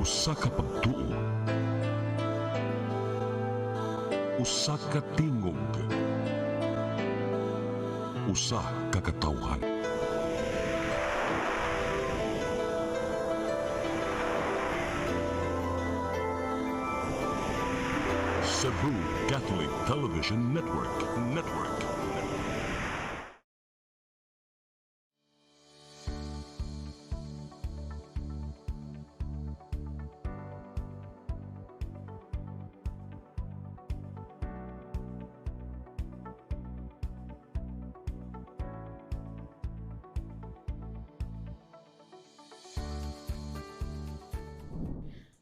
Usa ka pagtuo, usa ka tingog, usa ka katawhan. Cebu Catholic Television Network.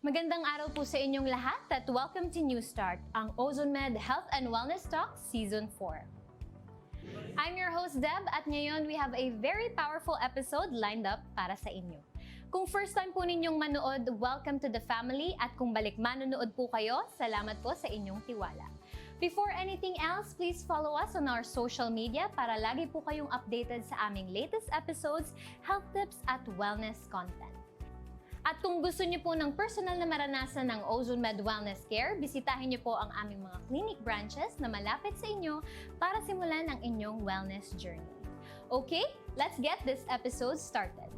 Magandang araw po sa inyong lahat at welcome to New Start, ang OzoneMed Health and Wellness Talk Season 4. I'm your host Deb at ngayon we have a very powerful episode lined up para sa inyo. Kung first time po ninyong manood, welcome to the family at kung balik manonood po kayo, salamat po sa inyong tiwala. Before anything else, please follow us on our social media para lagi po kayong updated sa aming latest episodes, health tips at wellness content. At kung gusto niyo po ng personal na maranasan ng OzoneMed Wellness Care, bisitahin niyo po ang aming mga clinic branches na malapit sa inyo para simulan ang inyong wellness journey. Okay, let's get this episode started.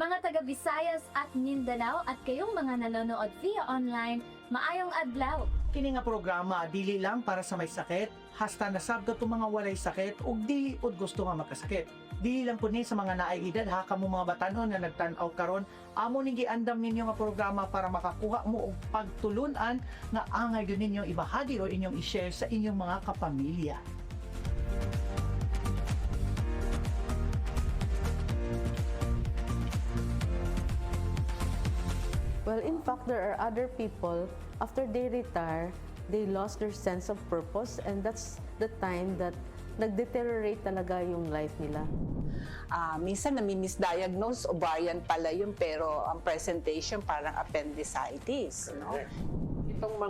Mga taga Visayas at Mindanao at kayong mga nanonood via online, maayong adlaw. Kini nga programa dili lang para sa may sakit, hasta nasabdo to mga walay sakit ug dili pod gusto nga makasakit. Dili lang po ni sa mga naay edad ha kamo mga batanon nga nagtan-aw karon, amo ning giandam ninyo nga programa para makakuha mo og pagtulunan nga angay gyud ninyo ibahagi o inyong i-share sa inyong mga kapamilya. Well, in fact, there are other people, after they retire, they lost their sense of purpose and that's the time that nag-deteriorate talaga yung life nila. Minsan nami-misdiagnose, ovarian pala yun, pero ang presentation parang appendicitis. No? Itong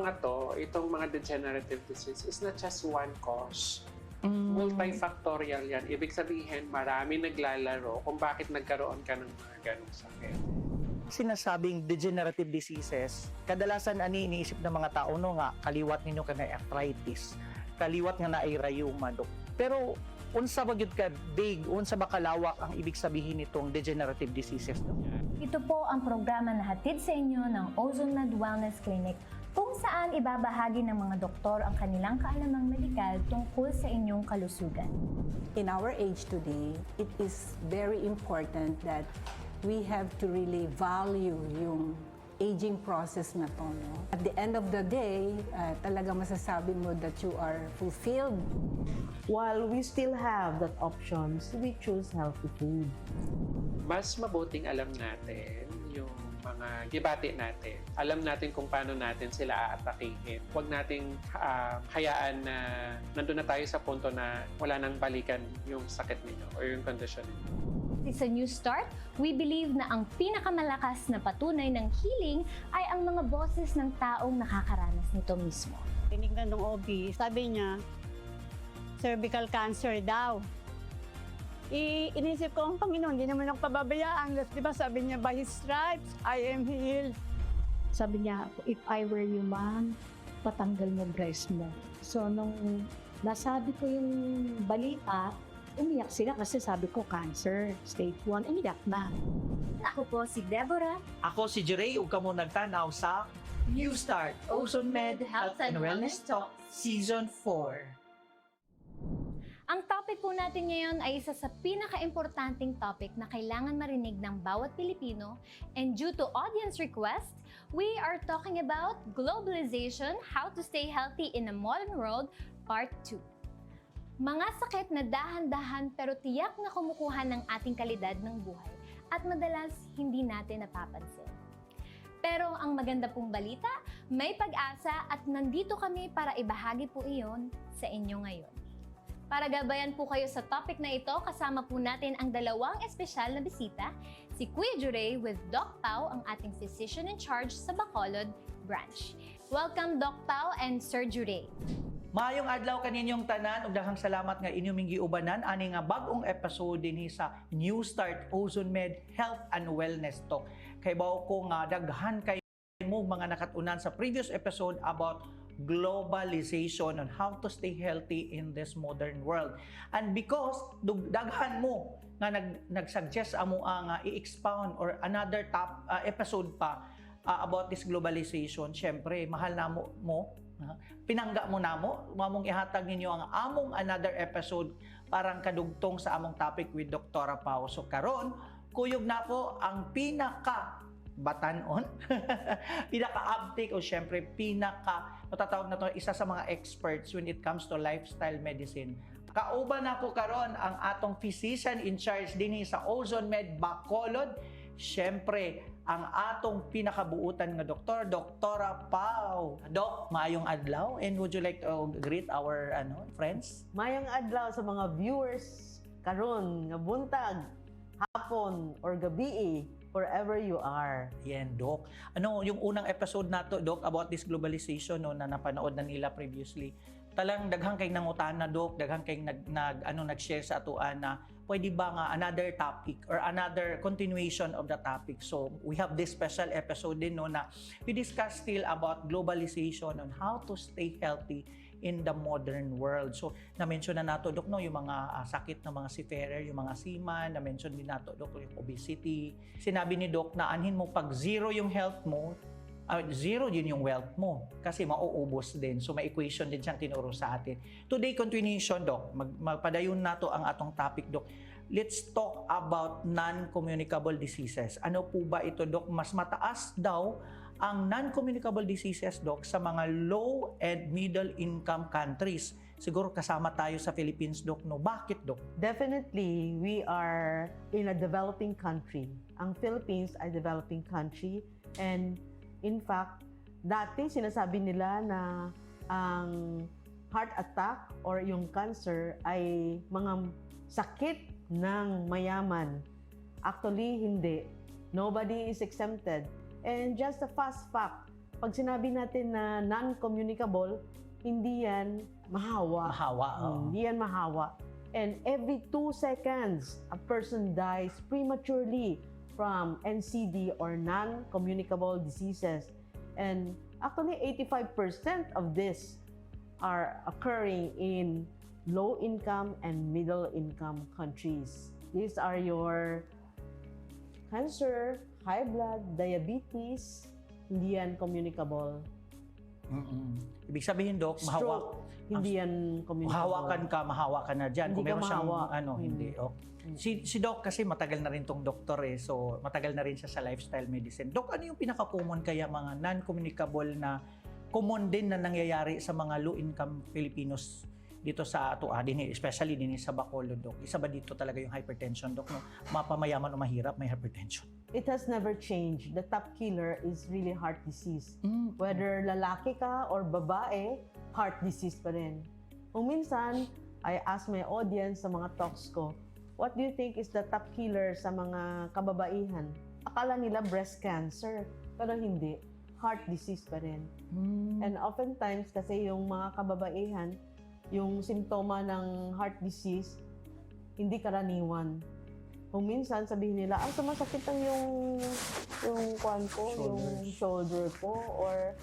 mga degenerative disease is not just one cause. Multifactorial yan. Ibig sabihin, marami naglalaro kung bakit nagkaroon ka ng mga ganong sakit. Sinasabing degenerative diseases, kadalasan ani iniisip ng mga tao no nga kaliwat ninyo ka na arthritis, kaliwat nga na ay rheuma dok. Pero unsa ba gyud ka big, unsa ba kalawak ang ibig sabihin nitong degenerative diseases dok? Ito po ang programa na hatid sa inyo ng OzoneMed Wellness Clinic kung saan ibabahagi ng mga doktor ang kanilang kaalamang medikal tungkol sa inyong kalusugan. In our age today, it is very important that we have to really value yung aging process na to. No? At the end of the day, talaga masasabi mo that you are fulfilled. While we still have that options, we choose healthy food. Mas mabuting alam natin yung mga gibati natin. Alam natin kung paano natin sila aatakihin. Huwag nating hayaan na nandun na tayo sa punto na wala nang balikan yung sakit ninyo o yung kondisyon ninyo. Sa New Start, we believe na ang pinakamalakas na patunay ng healing ay ang mga boses ng taong nakakaranas nito mismo. Tinignan ng OB, sabi niya, cervical cancer daw. Inisip ko, ang Panginoon, hindi naman ako pababayaan. Di ba sabi niya, by His stripes, I am healed. Sabi niya, if I were you, ma'am, patanggal mo breast mo. So, nung nasabi ko yung balita, umiyak sila kasi sabi ko cancer, stage 1, umiyak na. Ako po si Deborah. Ako si Jerry ug kamo nagtanaw sa New Start OzoneMed Health and Wellness Talk Season 4. Ang topic po natin ngayon ay isa sa pinaka-importanting topic na kailangan marinig ng bawat Pilipino, and due to audience request, we are talking about globalization, how to stay healthy in a modern world, Part 2. Mga sakit na dahan-dahan pero tiyak na kumukuha ng ating kalidad ng buhay at madalas hindi natin napapansin. Pero ang maganda pong balita, may pag-asa at nandito kami para ibahagi po iyon sa inyo ngayon. Para gabayan po kayo sa topic na ito, kasama po natin ang dalawang espesyal na bisita, si Kuya Juray with Doc Pao, ang ating physician in charge sa Bacolod branch. Welcome Doc Pao and Sir Juray. Maayong adlaw kaninyong tanan ug daghang salamat nga inyong giubanan ani nga bag-ong episode dinhi sa New Start Ozone Med Health and Wellness Talk. Kay bao ko nga daghan kay mo mga nakatunan sa previous episode about globalization and how to stay healthy in this modern world. And because daghan mo nga nag-suggest amo nga i-expound or another top episode pa about this globalization, syempre mahal na mo pinangga mo namo, mamong ihatag ninyo ang among another episode parang kadugtong sa among topic with Dr. Pao. So karon, kuyog na po ang pinaka batanon, pinaka-uptake o syempre matatawag na to isa sa mga experts when it comes to lifestyle medicine. Kauban na ko karon ang atong physician in charge dinhi sa Ozone Med Bacolod, syempre ang atong pinakabuutan nga doktor, Dr. Pao. Doc, maayong adlaw, and would you like to greet our friends? Mayang adlaw sa mga viewers karon nga buntag, hapon or gabi, wherever you are. Yan, Doc. Yung unang episode nato, Doc, about this globalization na napanood na nila previously. Talang daghang kay nangutana, Doc, daghang kay nag-share sa atuan na pwede ba nga another topic or another continuation of the topic. So, we have this special episode din na we discuss still about globalization and how to stay healthy in the modern world. So, na-mention na nato, Dok, yung mga sakit ng mga seafarer, yung mga seaman, na-mention din nato, Dok, yung obesity. Sinabi ni Dok na anhin mo pag zero yung health mo, zero din yung wealth mo kasi mauubos din. So, may equation din siyang tinuro sa atin. Today, continuation, Dok. Magpadayon nato ang atong topic, Dok. Let's talk about non-communicable diseases. Ano po ba ito, Dok? Mas mataas daw ang non-communicable diseases, Doc, sa mga low and middle income countries. Siguro kasama tayo sa Philippines, Doc, no? Bakit, Doc? Definitely, we are in a developing country. Ang Philippines ay developing country, and in fact, dati sinasabi nila na ang heart attack or yung cancer ay mga sakit ng mayaman. Actually, hindi. Nobody is exempted. And just a fast fact, pag sinabi natin na non-communicable, hindi yan mahawa. Hindi yan mahawa. And every 2 seconds, a person dies prematurely from NCD or non-communicable diseases. And actually, 85% of this are occurring in low-income and middle-income countries. These are your cancer, high blood, diabetes, hindi yan communicable. Ibig sabihin, Doc, mahawak. Stroke, hindi yan communicable. Mahawa ka na dyan. Hindi Kung meron ka siyang, mahawa. hindi. Okay. Si Doc kasi matagal na rin tong doktor so matagal na rin siya sa lifestyle medicine. Doc, ano yung pinaka-common kaya mga non-communicable na common din na nangyayari sa mga low-income Filipinos dito sa especially din sa Bacolod, Doc? Isa ba dito talaga yung hypertension, Doc? No? Mapamayaman o mahirap, may hypertension. It has never changed. The top killer is really heart disease. Whether lalaki ka or babae, heart disease pa rin. Kung minsan, I ask my audience sa mga talks ko, what do you think is the top killer sa mga kababaihan? Akala nila breast cancer, pero hindi. Heart disease pa rin. And oftentimes, kasi yung mga kababaihan, yung simptoma ng heart disease, hindi karaniwan. Kung minsan sabihin nila, sumasakit lang yung kuwan ko, yung shoulder ko, or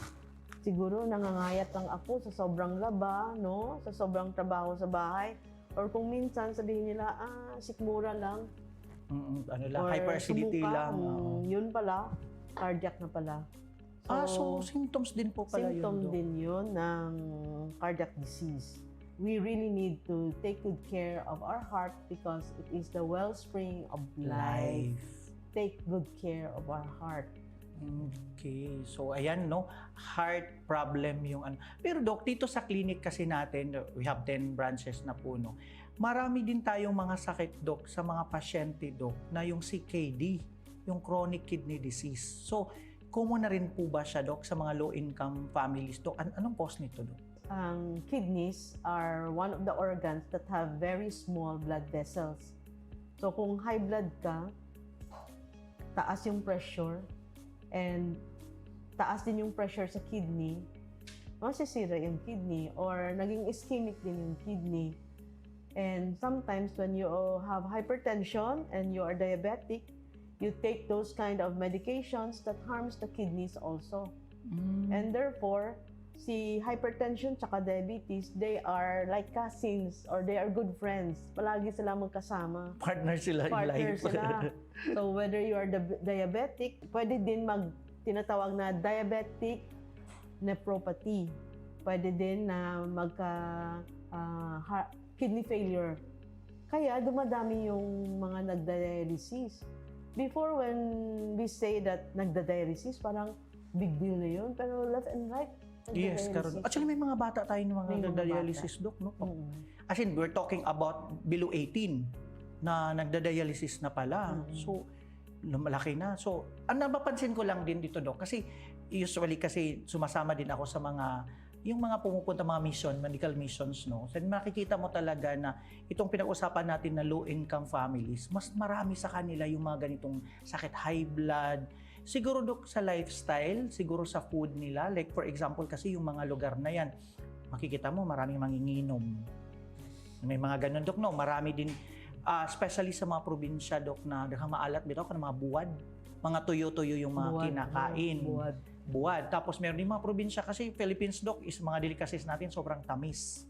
siguro nangangayat lang ako sa sobrang laba, no? Sa sobrang trabaho sa bahay. Or kung minsan sabihin nila, sikmura lang. Or hyperacidity sumuka, lang. Yun pala, cardiac na pala. So symptoms din po pala yun, Symptom Doc? din yun ng cardiac disease. We really need to take good care of our heart because it is the wellspring of life. Take good care of our heart. Okay. So, ayan, no? Heart problem yung ano. Pero, Doc, dito sa clinic kasi natin, we have 10 branches na po, no? Marami din tayong mga sakit, Doc, sa mga pasyente, Doc, na yung CKD, yung chronic kidney disease. So, common na rin po ba siya, Doc, sa mga low-income families, Doc? Anong cause nito, Doc? Kidneys are one of the organs that have very small blood vessels. So kung high blood ka, taas yung pressure, and taas din yung pressure sa kidney, masisira yung kidney or naging ischemic din yung kidney. And sometimes when you have hypertension and you are diabetic, you take those kind of medications that harms the kidneys also. And therefore, si hypertension tsaka diabetes, they are like cousins or they are good friends. Palagi sila magkasama. Partner sila in Partner life. sila. So whether you are diabetic, pwede din tinatawag na diabetic nephropathy. Pwede din na kidney failure. Kaya dumadami yung mga nagda-dialysis. Before, when we say that nagda-dialysis, parang big deal na yun. Pero left and right, Yes, karon. Actually, may mga bata tayo ng mga May mga nagda-dialysis, Dok, no? As in, we're talking about below 18 na nagda-dialysis na pala. So, malaki na. So, ang napapansin ko lang din dito, Dok, kasi usually kasi sumasama din ako sa yung mga pumupunta mga mission, medical missions, no? So, makikita mo talaga na itong pinag-usapan natin na low-income families, mas marami sa kanila yung mga ganitong sakit, high blood. Siguro, Dok, sa lifestyle, siguro sa food nila. Like, for example, kasi yung mga lugar na yan, makikita mo, maraming manginginom. May mga ganun, Dok, no? Marami din, especially sa mga probinsya, Dok, na maalat, bitaw ka ng mga buwad. Mga tuyo-tuyo yung mga kinakain. Buwad. Tapos meron din mga probinsya kasi Philippines, Dok, is mga delicacies natin sobrang tamis.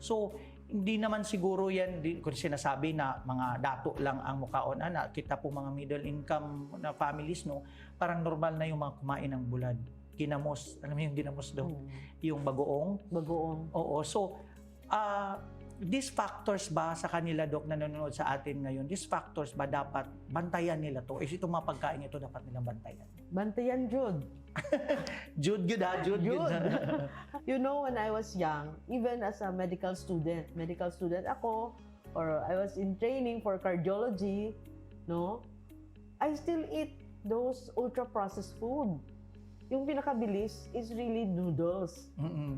So, hindi naman siguro yan, kung sinasabi na mga dato lang ang mukaon, kita po mga middle income na families, no, parang normal na yung mga kumain ng bulad. Ginamos, alam mo yung ginamos, Dok? Yung bagoong. Bagoong. Oo. So, these factors ba sa kanila, Dok, na nanonood sa atin ngayon, these factors ba dapat bantayan nila to? Is itong mga pagkain ito dapat nilang bantayan? Bantayan, Jude. Jude. You know, when I was young, even as a medical student ako, or I was in training for cardiology, no, I still eat those ultra-processed food. Yung pinakabilis is really noodles,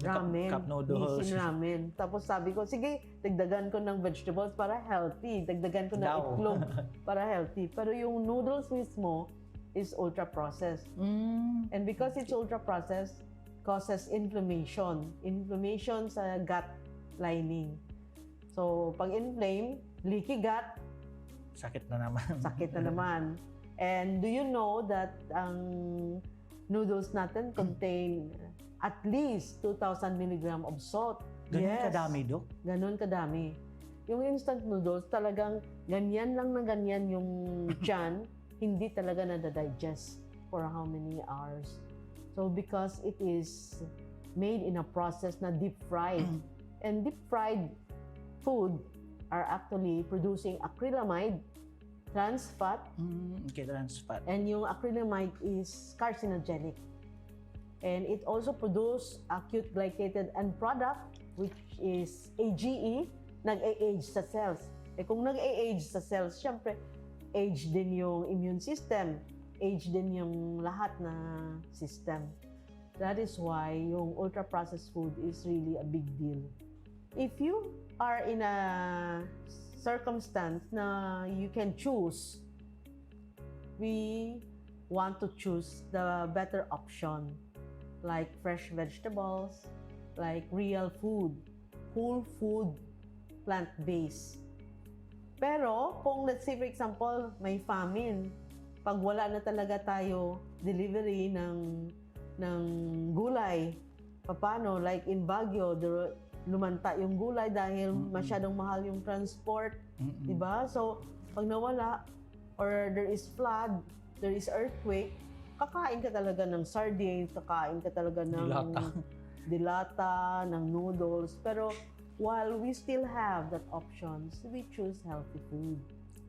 ramen, Cup noodles. Nissin ramen. Tapos sabi ko, sige, dagdagan ko ng vegetables para healthy, dagdagan ko ng itlog para healthy. Pero yung noodles mismo is ultra-processed. And because it's ultra-processed, causes inflammation. Inflammation sa gut lining. So, pag inflame, leaky gut, Sakit na naman. sakit na naman. And do you know that ang noodles natin contain at least 2,000 milligram of salt? Ganun kadami, Dok? Ganun kadami. Yung instant noodles, talagang ganyan lang na ganyan yung tiyan, hindi talaga na-digest for how many hours. So because it is made in a process na deep fried. And deep fried food are actually producing acrylamide, trans fat, Okay, trans fat. and yung acrylamide is carcinogenic. And it also produce acute glycated end product, which is AGE, nag-age sa cells. Eh kung nag-age sa cells, syempre, age din yung immune system, age din yung lahat na system. That is why yung ultra-processed food is really a big deal. If you are in a circumstance na you can choose, we want to choose the better option, like fresh vegetables, like real food, whole food, plant-based. Pero kung let's say for example, may famine, pag wala na talaga tayo delivery ng gulay, paano? Like in Baguio, lumanta yung gulay dahil masyadong mahal yung transport, di ba? So, pag nawala or there is flood, there is earthquake, kakain ka talaga ng sardines, kakain ka talaga ng dilata, ng noodles. Pero while we still have that options, we choose healthy food.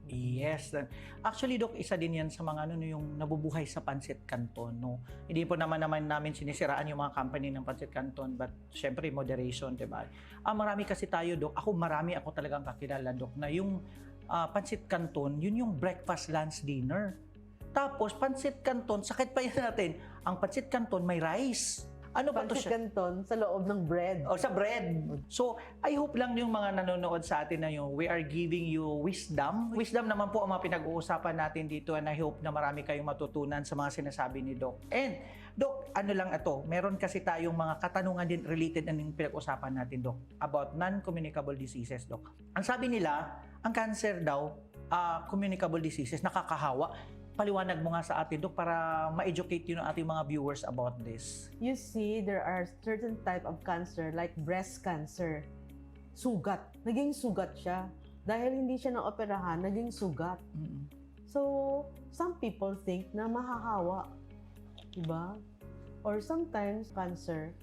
Yes. Actually, Dok, isa din yan sa mga yung nabubuhay sa Pancit Canton. No? Hindi po naman namin sinisiraan yung mga company ng Pancit Canton, but syempre moderation, di ba? Marami kasi tayo, Dok. Marami ako talagang kakilala, Dok, na yung Pancit Canton, yun yung breakfast, lunch, dinner. Tapos, Pancit Canton, sakit pa yan natin, ang Pancit Canton may rice. Ano ba to Pancit siya? canton sa loob ng bread. O sa bread. So, I hope lang yung mga nanonood sa atin na yung we are giving you wisdom. Wisdom naman po ang mga pinag-uusapan natin dito and I hope na marami kayong matutunan sa mga sinasabi ni Doc. And, Doc, ano lang ito, meron kasi tayong mga katanungan din related na yung pinag-usapan natin, Doc, about non-communicable diseases, Doc. Ang sabi nila, ang cancer daw, communicable diseases, nakakahawa. Paliwanag mo nga sa atin, Dok, para ma-educate yun ang ating mga viewers about this. You see, there are certain type of cancer like breast cancer. Sugat. Naging sugat siya. Dahil hindi siya naoperahan, naging sugat. So, some people think na mahahawa. Diba? Or sometimes, cancer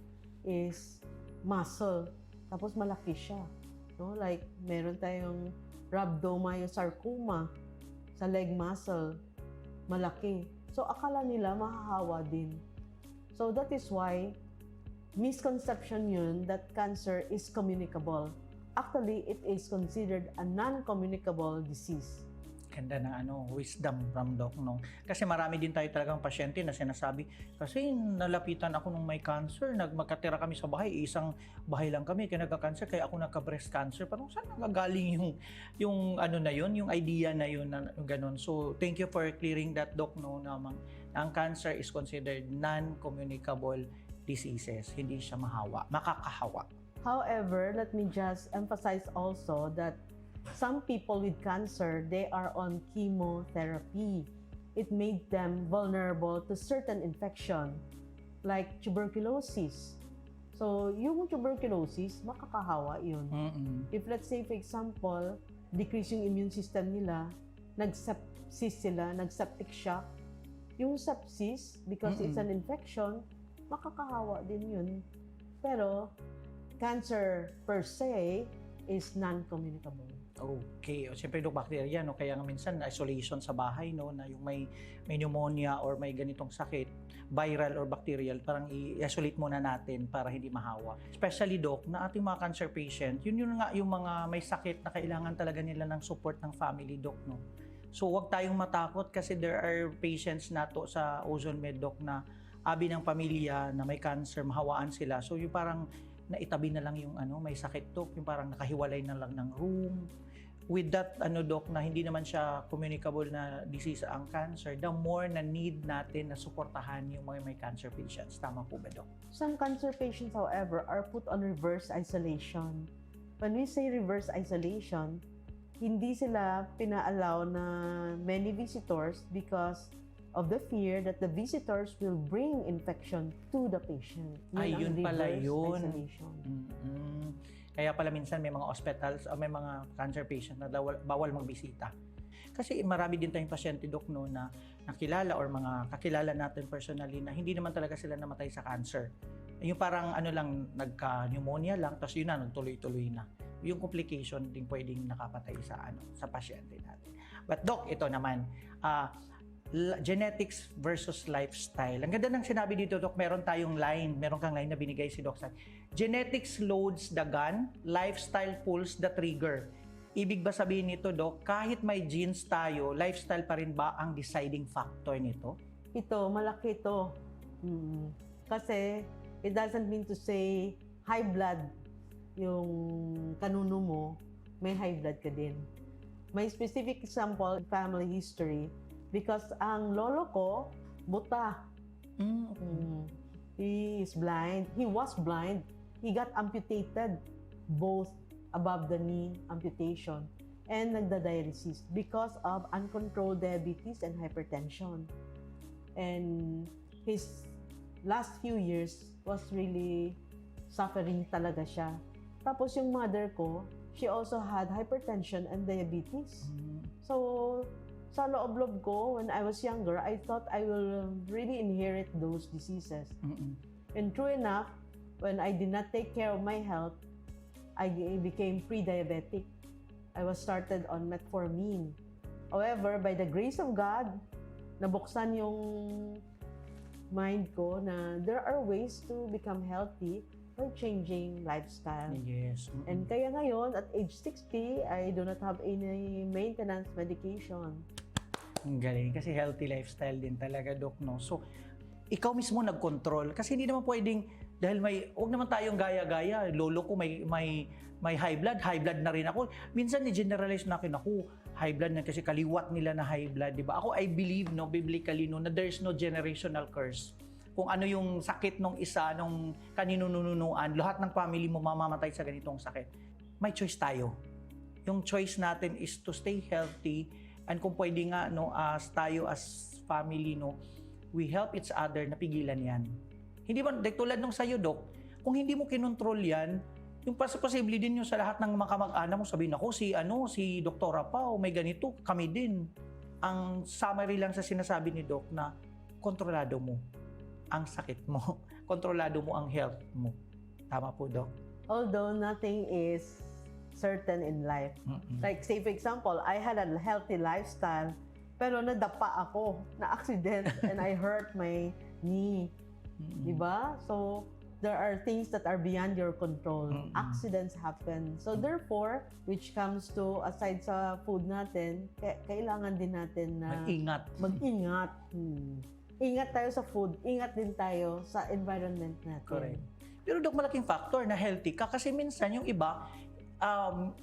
is muscle. Tapos malaki siya. No? Like, meron tayong rhabdomyosarcoma sa leg muscle. Malaki. So, akala nila mahahawa din. So, that is why misconception yun that cancer is communicable. Actually, it is considered a non-communicable disease. Ganda ng wisdom from Doc, no? Kasi marami din tayo talagang pasyente na sinasabi, kasi nalapitan ako nung may cancer, magkatira kami sa bahay, isang bahay lang kami, kaya nagka-cancer, kaya ako nagka-breast cancer. Parang saan nagagaling yung na yun, yung idea na yun, na ganun. So, thank you for clearing that, Doc, no, na ang cancer is considered non-communicable diseases. Hindi siya mahawa, makakahawa. However, let me just emphasize also that some people with cancer, they are on chemotherapy. It made them vulnerable to certain infection like tuberculosis. So, yung tuberculosis, makakahawa yun. If let's say, for example, decrease yung immune system nila, nag-sepsis sila, nag-septic shock, yung sepsis, because it's an infection, makakahawa din yun. Pero, cancer per se is non-communicable. Okay. O, siyempre, Dok, bacteria, no? Kaya nga minsan, isolation sa bahay, no? Na yung may pneumonia or may ganitong sakit, viral or bacterial, parang i-isolate muna natin para hindi mahawa. Especially, Dok, na ating mga cancer patient, yun nga yung mga may sakit na kailangan talaga nila ng support ng family, Doc, no? So, huwag tayong matakot kasi there are patients nato sa Ozone Med, Doc, na abi ng pamilya na may cancer, mahawaan sila. So, yung parang naitabi na lang yung may sakit, Doc, yung parang nakahiwalay na lang ng room. With that, Doc, na hindi naman siya communicable na disease ang cancer, the more na need natin na suportahan yung mga may cancer patients. Tama po ba, Doc? Some cancer patients, however, are put on reverse isolation. When we say reverse isolation, hindi sila pina-allow na many visitors because of the fear that the visitors will bring infection to the patient. Yun pala yun. Isolation. Kaya pala minsan may mga hospitals o may mga cancer patient na bawal magbisita. Kasi marami din tayong pasyente, Doc, no, na nakilala or mga kakilala natin personally na hindi naman talaga sila namatay sa cancer. Yung parang lang, nagka-pneumonia lang, tapos yun na, nagtuloy-tuloy na. Yung complication din pwedeng nakapatay sa pasyente natin. But Doc, ito naman, genetics versus lifestyle. Ang ganda ng sinabi dito, Doc, meron kang line na binigay si Doc. Genetics loads the gun, lifestyle pulls the trigger. Ibig ba sabihin nito, Doc, kahit may genes tayo, lifestyle pa rin ba ang deciding factor nito? Ito, malaki ito. Kasi it doesn't mean to say high blood yung kanuno mo, may high blood ka din. May specific example, family history, because ang lolo ko, buta. He is blind. He was blind. He got amputated, both above the knee amputation and nagda-dialysis because of uncontrolled diabetes and hypertension. And his last few years was really suffering talaga siya. Tapos yung mother ko, she also had hypertension and diabetes. So, sa loob-loob ko, when I was younger, I thought I will really inherit those diseases. And true enough, when I did not take care of my health, I became pre-diabetic. I was started on metformin. However, by the grace of God, nabuksan yung mind ko na there are ways to become healthy by changing lifestyle. Yes. And kaya ngayon, at age 60, I do not have any maintenance medication. Ang galing. Kasi healthy lifestyle din talaga, Doc, no? So, ikaw mismo nag-control. Kasi hindi naman pwedeng, dahil huwag naman tayong gaya-gaya. Lolo ko may high blood na rin ako. Minsan ni-generalize na akin, ako, high blood na kasi kaliwat nila na high blood, di ba? Ako, I believe, no, biblically, no, na there's no generational curse. Kung ano yung sakit nung isa, nung kaninununuan, lahat ng family mo mamamatay sa ganitong sakit. May choice tayo. Yung choice natin is to stay healthy, and kung pwede nga, no, tayo as family, no, we help each other na pigilan yan. Hindi ba, tulad nung sa'yo, Dok, kung hindi mo kinontrol yan, yung posible din yung sa lahat ng mga kamag-anak mo, sabihin ako, si Doktora Pao, may ganito, kami din. Ang summary lang sa sinasabi ni Doc na kontrolado mo ang sakit mo, kontrolado mo ang health mo. Tama po, Doc? Although nothing is certain in life. Like say for example, I had a healthy lifestyle, pero nadapa ako, na-accident, and I hurt my knee. Diba? So, there are things that are beyond your control. Accidents happen. So, therefore, which comes to, aside sa food natin, kailangan din natin na mag-ingat. Ingat tayo sa food, ingat din tayo sa environment natin. Correct. Pero Dok, malaking factor na healthy ka kasi minsan yung iba,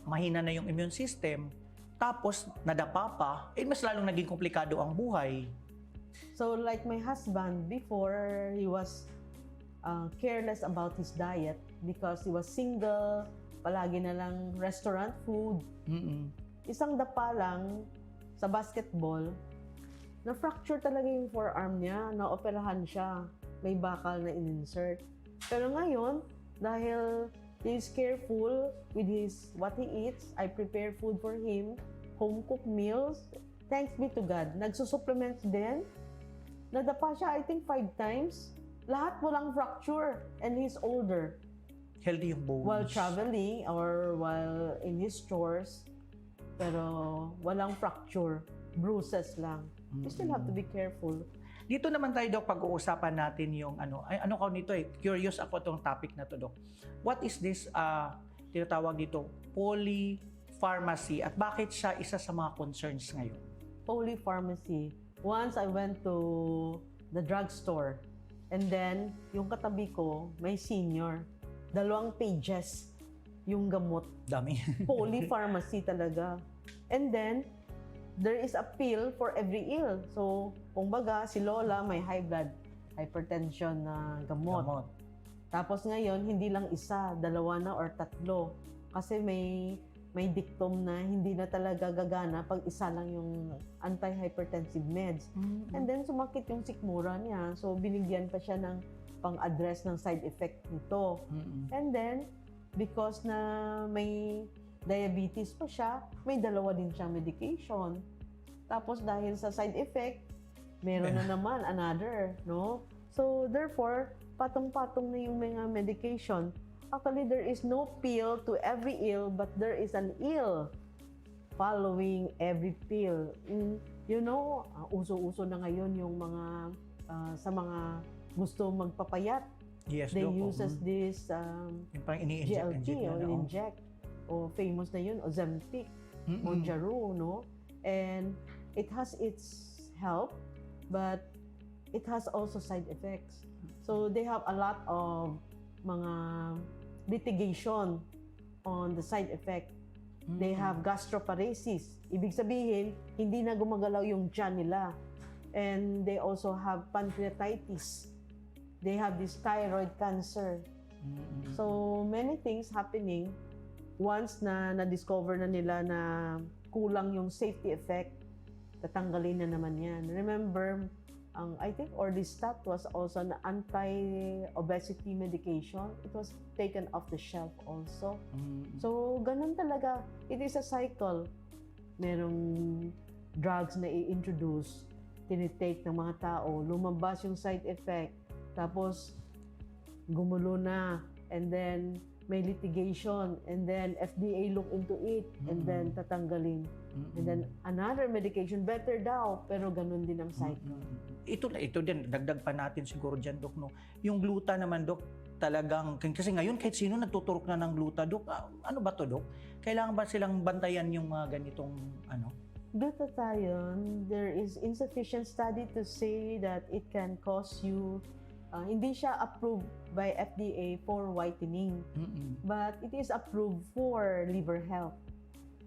mahina na yung immune system, tapos nadapa pa, mas lalong naging komplikado ang buhay. So like my husband, before he was careless about his diet because he was single, palagi na lang restaurant food. Isang dapa lang sa basketball, na-fracture talaga yung forearm niya, na-operahan siya, may bakal na in-insert. Pero ngayon, dahil he is careful with what he eats, I prepare food for him, home-cooked meals. Thanks be to God. Nagsusupplements din. Nadapa siya, I think 5 times. Lahat walang fracture, and he's older. Healthy yung bones. While traveling or while in his chores, pero walang fracture. Bruises lang. You still have to be careful. Dito naman tayo, Dok, pag-uusapan natin yung ano ko nito curious ako itong topic na to, Dok. What is this, tinatawag dito, polypharmacy, at bakit siya isa sa mga concerns ngayon? Polypharmacy. Once I went to the drugstore, and then yung katabi ko, may senior. 2 pages yung gamot. Dami. Polypharmacy talaga. And then, there is a pill for every ill. So, kung baga, si Lola may high blood, hypertension na gamot. Tapos ngayon, hindi lang isa, 2 na or 3. Kasi may dictum na hindi na talaga gagana pag isa lang yung anti-hypertensive meds. And then, sumakit yung sikmura niya. So, binigyan pa siya ng pang-address ng side effect nito. And then, because na may diabetes pa siya, may 2 din siyang medication. Tapos dahil sa side effect, meron na naman another, no? So therefore, patong-patong na yung mga medication. Actually, there is no pill to every ill, but there is an ill following every pill. You know, uso-uso na ngayon yung mga sa mga gusto magpapayat. Yes, They Dok. uses this Yung parang ini-inject GLP or inject. O famous na yun, Ozempic, Mounjaro, no? And it has its help, but it has also side effects. So they have a lot of mga litigation on the side effect. They have gastroparesis. Ibig sabihin, hindi na gumagalaw yung tiyan nila. And they also have pancreatitis. They have this thyroid cancer. So many things happening. Once na na-discover na nila na kulang yung safety effect, tatanggalin na naman yan. Remember, I think Orlistat was also an anti-obesity medication. It was taken off the shelf also. So, ganun talaga. It is a cycle. Merong drugs na i-introduce, tinitake ng mga tao, lumabas yung side effect, tapos gumulo na, and then may litigation, and then FDA look into it, and then tatanggalin. And then another medication, better daw, pero ganun din ang cycle. Ito din, dagdag pa natin siguro dyan, Dok, no? Yung gluta naman, Dok, talagang, kasi ngayon kahit sino nagtuturok na ng gluta, Dok, ano ba to, Dok? Kailangan ba silang bantayan yung mga ganitong, Glutathione, there is insufficient study to say that it can cause you, hindi siya approved by FDA for whitening, but it is approved for liver health.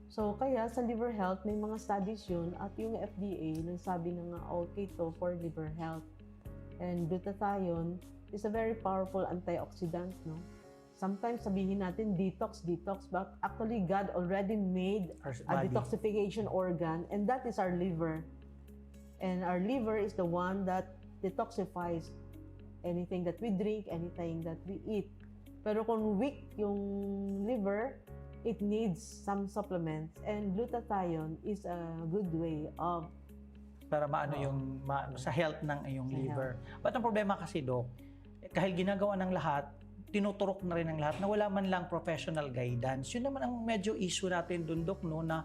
So kaya sa liver health, may mga studies yun at yung FDA nagsabi na nga okay to for liver health. And glutathione is a very powerful antioxidant, no? Sometimes sabihin natin detox, but actually God already made a detoxification organ, and that is our liver. And our liver is the one that detoxifies anything that we drink, anything that we eat. Pero kung weak yung liver, it needs some supplements, and glutathione is a good way of Para maano yung sa health ng iyong Sa liver. But ang problema kasi, Doc, kahit ginagawa ng lahat, tinuturok na rin ng lahat na wala man lang professional guidance. Yun naman ang medyo issue natin dun, Doc, no, na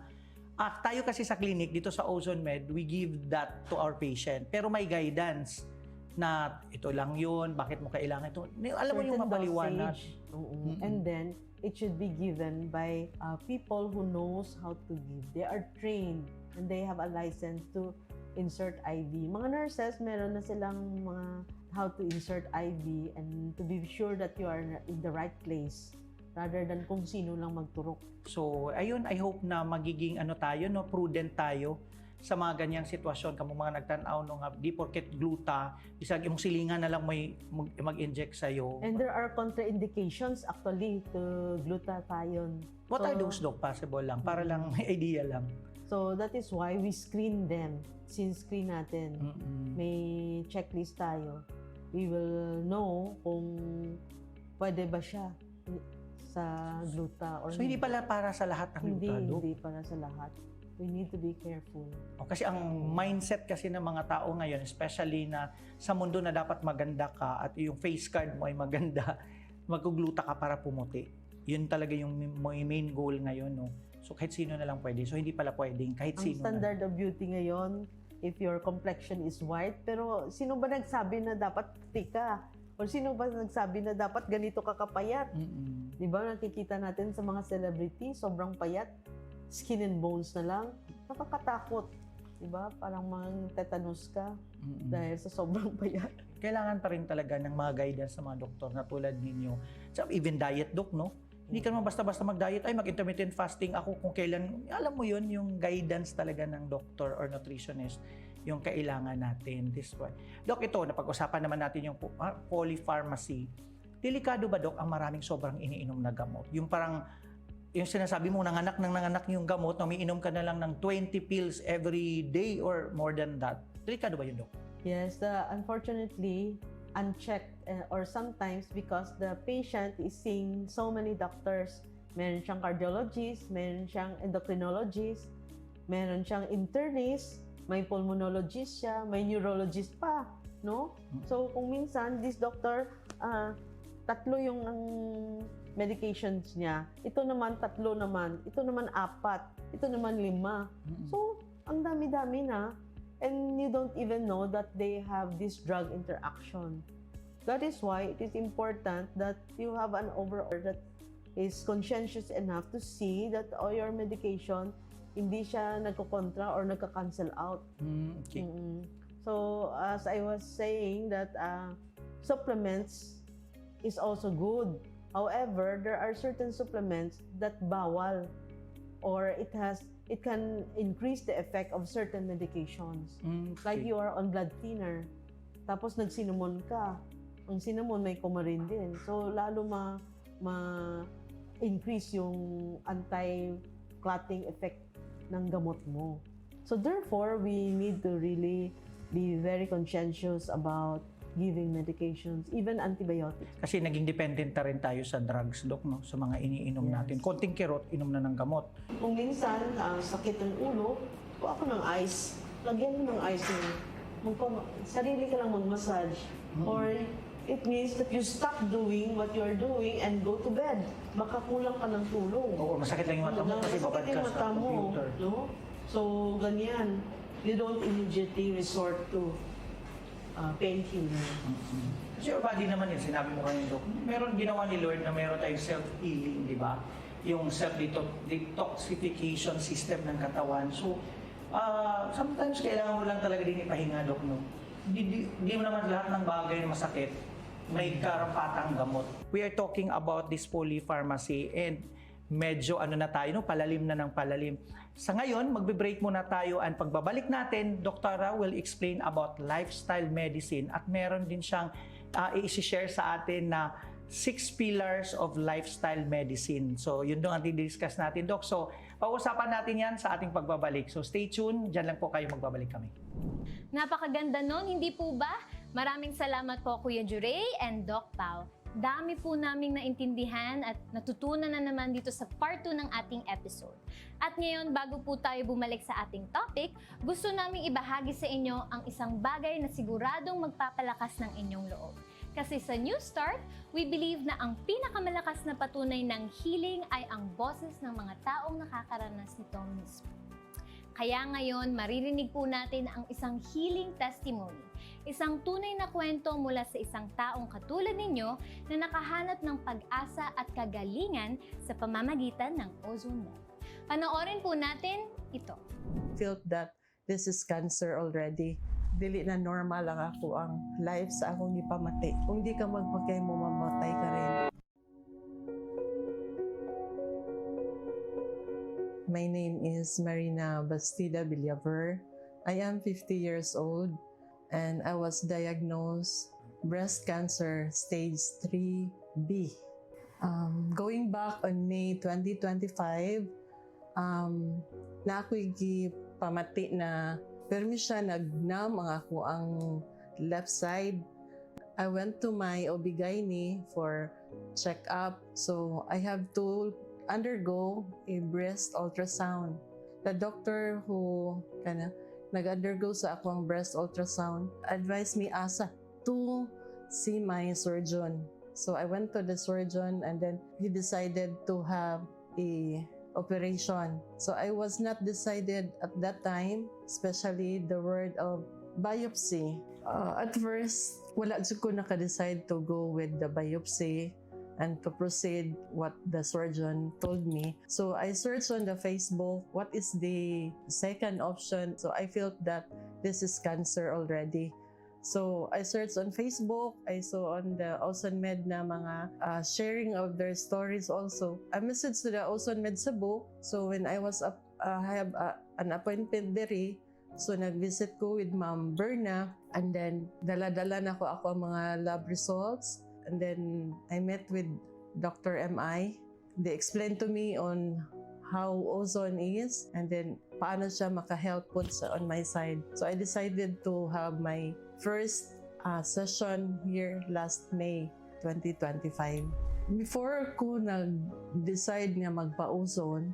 tayo kasi sa clinic dito sa Ozone Med, we give that to our patient. Pero may guidance na ito lang yun, bakit mo kailangan ito. Alam mo yung certain mapaliwanag. dosage. And then it should be given by people who knows how to give. They are trained and they have a license to insert IV. Mga nurses, meron na silang mga how to insert IV and to be sure that you are in the right place rather than kung sino lang magturok. So, ayun, I hope na magiging tayo, no, prudent tayo sa mga ganyang sitwasyon. Kamong mga nagtanaw no nga, di porket gluta, bisag yung silingan na lang may mag-inject sa'yo. And there are contraindications actually to glutathione. What are those, Doc? Possible lang, para lang may idea lang. So that is why we screen them. Since screen natin, may checklist tayo. We will know kung pwede ba siya sa gluta or So, hindi pala para sa lahat ng gluta, Doc? Hindi para sa lahat. We need to be careful. Kasi ang mindset kasi ng mga tao ngayon, especially na sa mundo na dapat maganda ka at yung face card mo ay maganda, magugluta ka para pumuti. Yun talaga yung main goal ngayon, no? So kahit sino na lang pwede. So hindi pala pwedeng kahit Ang sino standard of beauty ngayon, if your complexion is white, pero sino ba nagsabi na dapat puti ka? O sino ba nagsabi na dapat ganito ka kapayat? Di ba nakikita natin sa mga celebrity, sobrang payat, skin and bones na lang, nakakatakot. Diba? Parang mga tetanus ka dahil sa sobrang payat. Kailangan pa rin talaga ng mga guidance sa mga doktor na tulad ninyo. So, even diet, Doc, no? Hindi ka naman basta-basta mag-diet, ay mag-intermittent fasting ako kung kailan. Alam mo yun, yung guidance talaga ng doctor or nutritionist, yung kailangan natin. This one. Doc, ito, napag-usapan naman natin yung polypharmacy. Delikado ba, Doc, ang maraming sobrang iniinom na gamot? Yung parang, yung sinasabi mo, nanganak yung gamot, umiinom ka na lang ng 20 pills every day or more than that. Delikado ba yun, Doc? Yes, unfortunately, unchecked or sometimes because the patient is seeing so many doctors. Meron siyang cardiologist, meron siyang endocrinologist, meron siyang internist, may pulmonologist siya, may neurologist pa, no? So kung minsan this doctor tatlo yung medications niya, ito naman tatlo naman, ito naman apat, ito naman 5. So ang dami-dami na. And you don't even know that they have this drug interaction. That is why it is important that you have an overall that is conscientious enough to see that all your medication hindi siya nagko-kontra or nagka-cancel out. Okay. So as I was saying that supplements is also good. However, there are certain supplements that bawal or it can increase the effect of certain medications. Like you are on blood thinner, tapos nagsinamon ka. Ang cinnamon may kumarin din. So, lalo ma-increase yung anti-clotting effect ng gamot mo. So, therefore, we need to really be very conscientious about giving medications, even antibiotics. Kasi naging dependent na rin tayo sa drugs, Doc, no? Sa mga iniinom natin. Konting kirot, inom na ng gamot. Kung minsan, sakit ng ulo, kuha ako ng ice. Lagyan mo ng ice sarili ka lang mag-massage. Or it means that you stop doing what you're doing and go to bed. Baka kulang ka ng tulong. Oo, masakit lang yung mata mo kasi babad ka sa computer. No? So, ganyan. You don't immediately resort to painkiller. Kasi your body naman yun, sinabi mo kanina, Doc, meron ginawa ni Lord na meron tayong self-healing, di ba? Yung self-detoxification system ng katawan. So, Sometimes kailangan mo lang talaga din ipahinga, Dok, no? Di mo naman lahat ng bagay na masakit may karapatang gamot. We are talking about this polypharmacy and medyo na tayo, no? Palalim na ng palalim. Sa ngayon, magbe-break muna tayo and pagbabalik natin, Doktora will explain about lifestyle medicine at meron din siyang i-share sa atin na 6 pillars of lifestyle medicine. So, yun doon ang i-discuss natin, Dok. So, pag-usapan natin yan sa ating pagbabalik. So, stay tuned. Diyan lang po kayo, magbabalik kami. Napakaganda nun, hindi po ba? Maraming salamat po Kuya Juray and Doc Pao. Dami po naming naintindihan at natutunan na naman dito sa part 2 ng ating episode. At ngayon, bago po tayo bumalik sa ating topic, gusto naming ibahagi sa inyo ang isang bagay na siguradong magpapalakas ng inyong loob. Kasi sa New Start, we believe na ang pinakamalakas na patunay ng healing ay ang boses ng mga taong nakakaranas nito mismo. Kaya ngayon, maririnig po natin ang isang healing testimony. Isang tunay na kwento mula sa isang taong katulad ninyo na nakahanap ng pag-asa at kagalingan sa pamamagitan ng Ozone Med. Panoorin po natin ito. Felt that this is cancer already. Dili na normal lang ako ang life sa akong ipamati. Kung di ka magpakay mo, mamatay ka rin. My name is Marina Bastida Villaver. I am 50 years old and I was diagnosed breast cancer stage 3B. Going back on May 2025, na ako'y pamati na permi siya nagnam ang ako ang left side. I went to my OB-GYN for check-up. So I have to undergo a breast ultrasound. The doctor who nag-undergo sa akong breast ultrasound advised me asa to see my surgeon. So I went to the surgeon and then he decided to have a operation. So I was not decided at that time, especially the word of biopsy. At first, wala dyan ko naka-decide to go with the biopsy and to proceed what the surgeon told me. So I searched on the Facebook, what is the second option? So I felt that this is cancer already. So I searched on Facebook, I saw on the Ozone Med na mga sharing of their stories also. I messaged to the Ozone Med Cebu. So when I was up, I have an appointment there. So nag-visit ko with Ma'am Berna and then dala-dala na ako ang mga lab results. And then I met with Dr. MI. They explained to me on how ozone is and then paano siya maka-help po on my side. So I decided to have my first session here last May 2025. Before ko nag-decide nga magpa-ozone,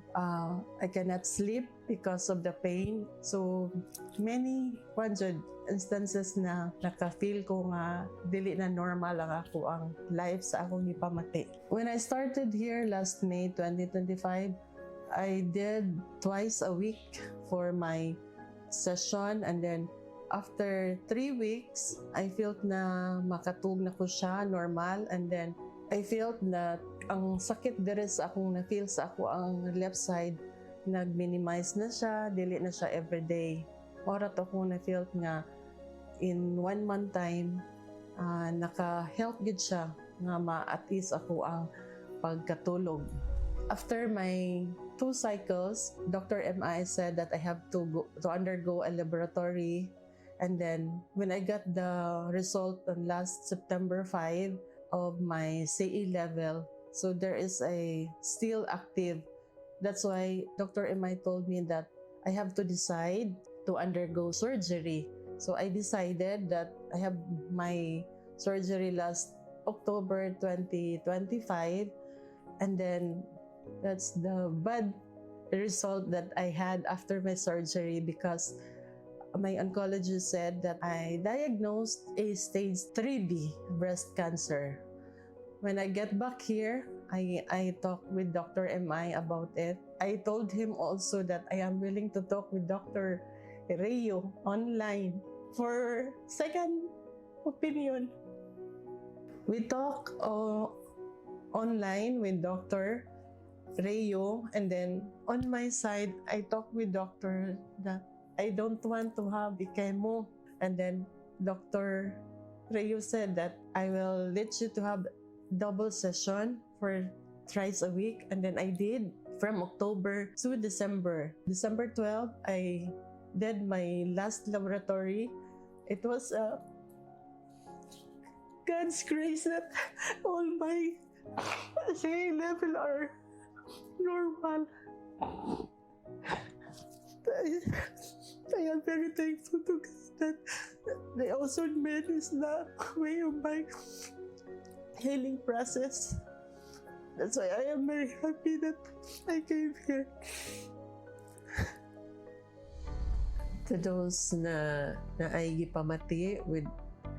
I cannot sleep because of the pain. So many instances na naka-feel ko nga dili na normal lang ako ang life sa akong ipamati. When I started here last May 2025, I did twice a week for my session and then after 3 weeks, I felt na makatug na ko siya normal and then I felt that ang sakit dire sa akong na-feel sa ako ang left side nag-minimize na siya, dili na siya everyday. Orat ako na-felt nga in 1 month time, naka-help gid siya nga ma-at least ako ang pagkatulog. After my 2 cycles, Dr. MI said that I have to undergo a laboratory. And then when I got the result on last September 5 of my CE level, so there is a still active. That's why Dr. MI told me that I have to decide to undergo surgery. So I decided that I have my surgery last October 2025, and then that's the bad result that I had after my surgery because my oncologist said that I diagnosed a stage 3B breast cancer. When I get back here, I talked with Dr. MI about it. I told him also that I am willing to talk with Dr. Rayo online for second opinion. We talk online with Dr. Rayo and then on my side, I talked with Dr. I don't want to have the chemo. And then Dr. Reyes said that I will let you to have double session for thrice a week. And then I did from October to December. December 12, I did my last laboratory. It was God's grace that all my CA level are normal. I am very thankful to God that the ozone med is the way of my healing process. That's why I am very happy that I came here. To those na ay pamati with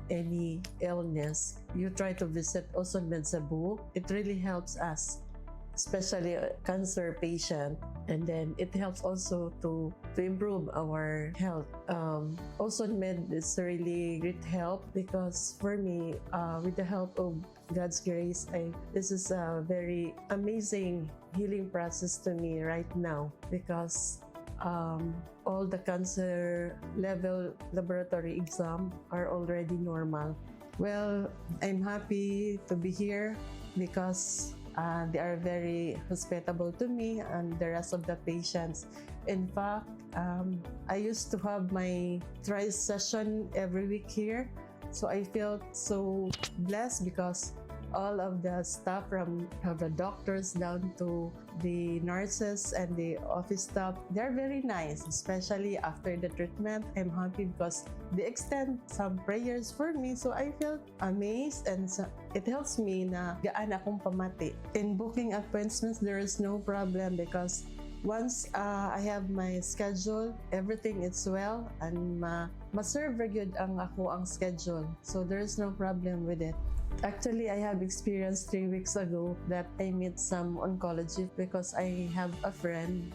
any illness, you try to visit Ozone Med Cebu. It really helps us, especially a cancer patient, and then it helps also to improve our health. Ozone Med is really great help because for me, with the help of God's grace, this is a very amazing healing process to me right now because all the cancer level laboratory exam are already normal. Well, I'm happy to be here because they are very hospitable to me and the rest of the patients. In fact, I used to have my thrice session every week here. So I felt so blessed because all of the staff from the doctors down to the nurses and the office staff, they're very nice, especially after the treatment. I'm happy because they extend some prayers for me. So I felt amazed and it helps me na gaan akong pamati. In booking appointments, there is no problem because once I have my schedule, everything is well and ma-serve good ang schedule. So there is no problem with it. Actually, I have experienced 3 weeks ago that I met some oncology because I have a friend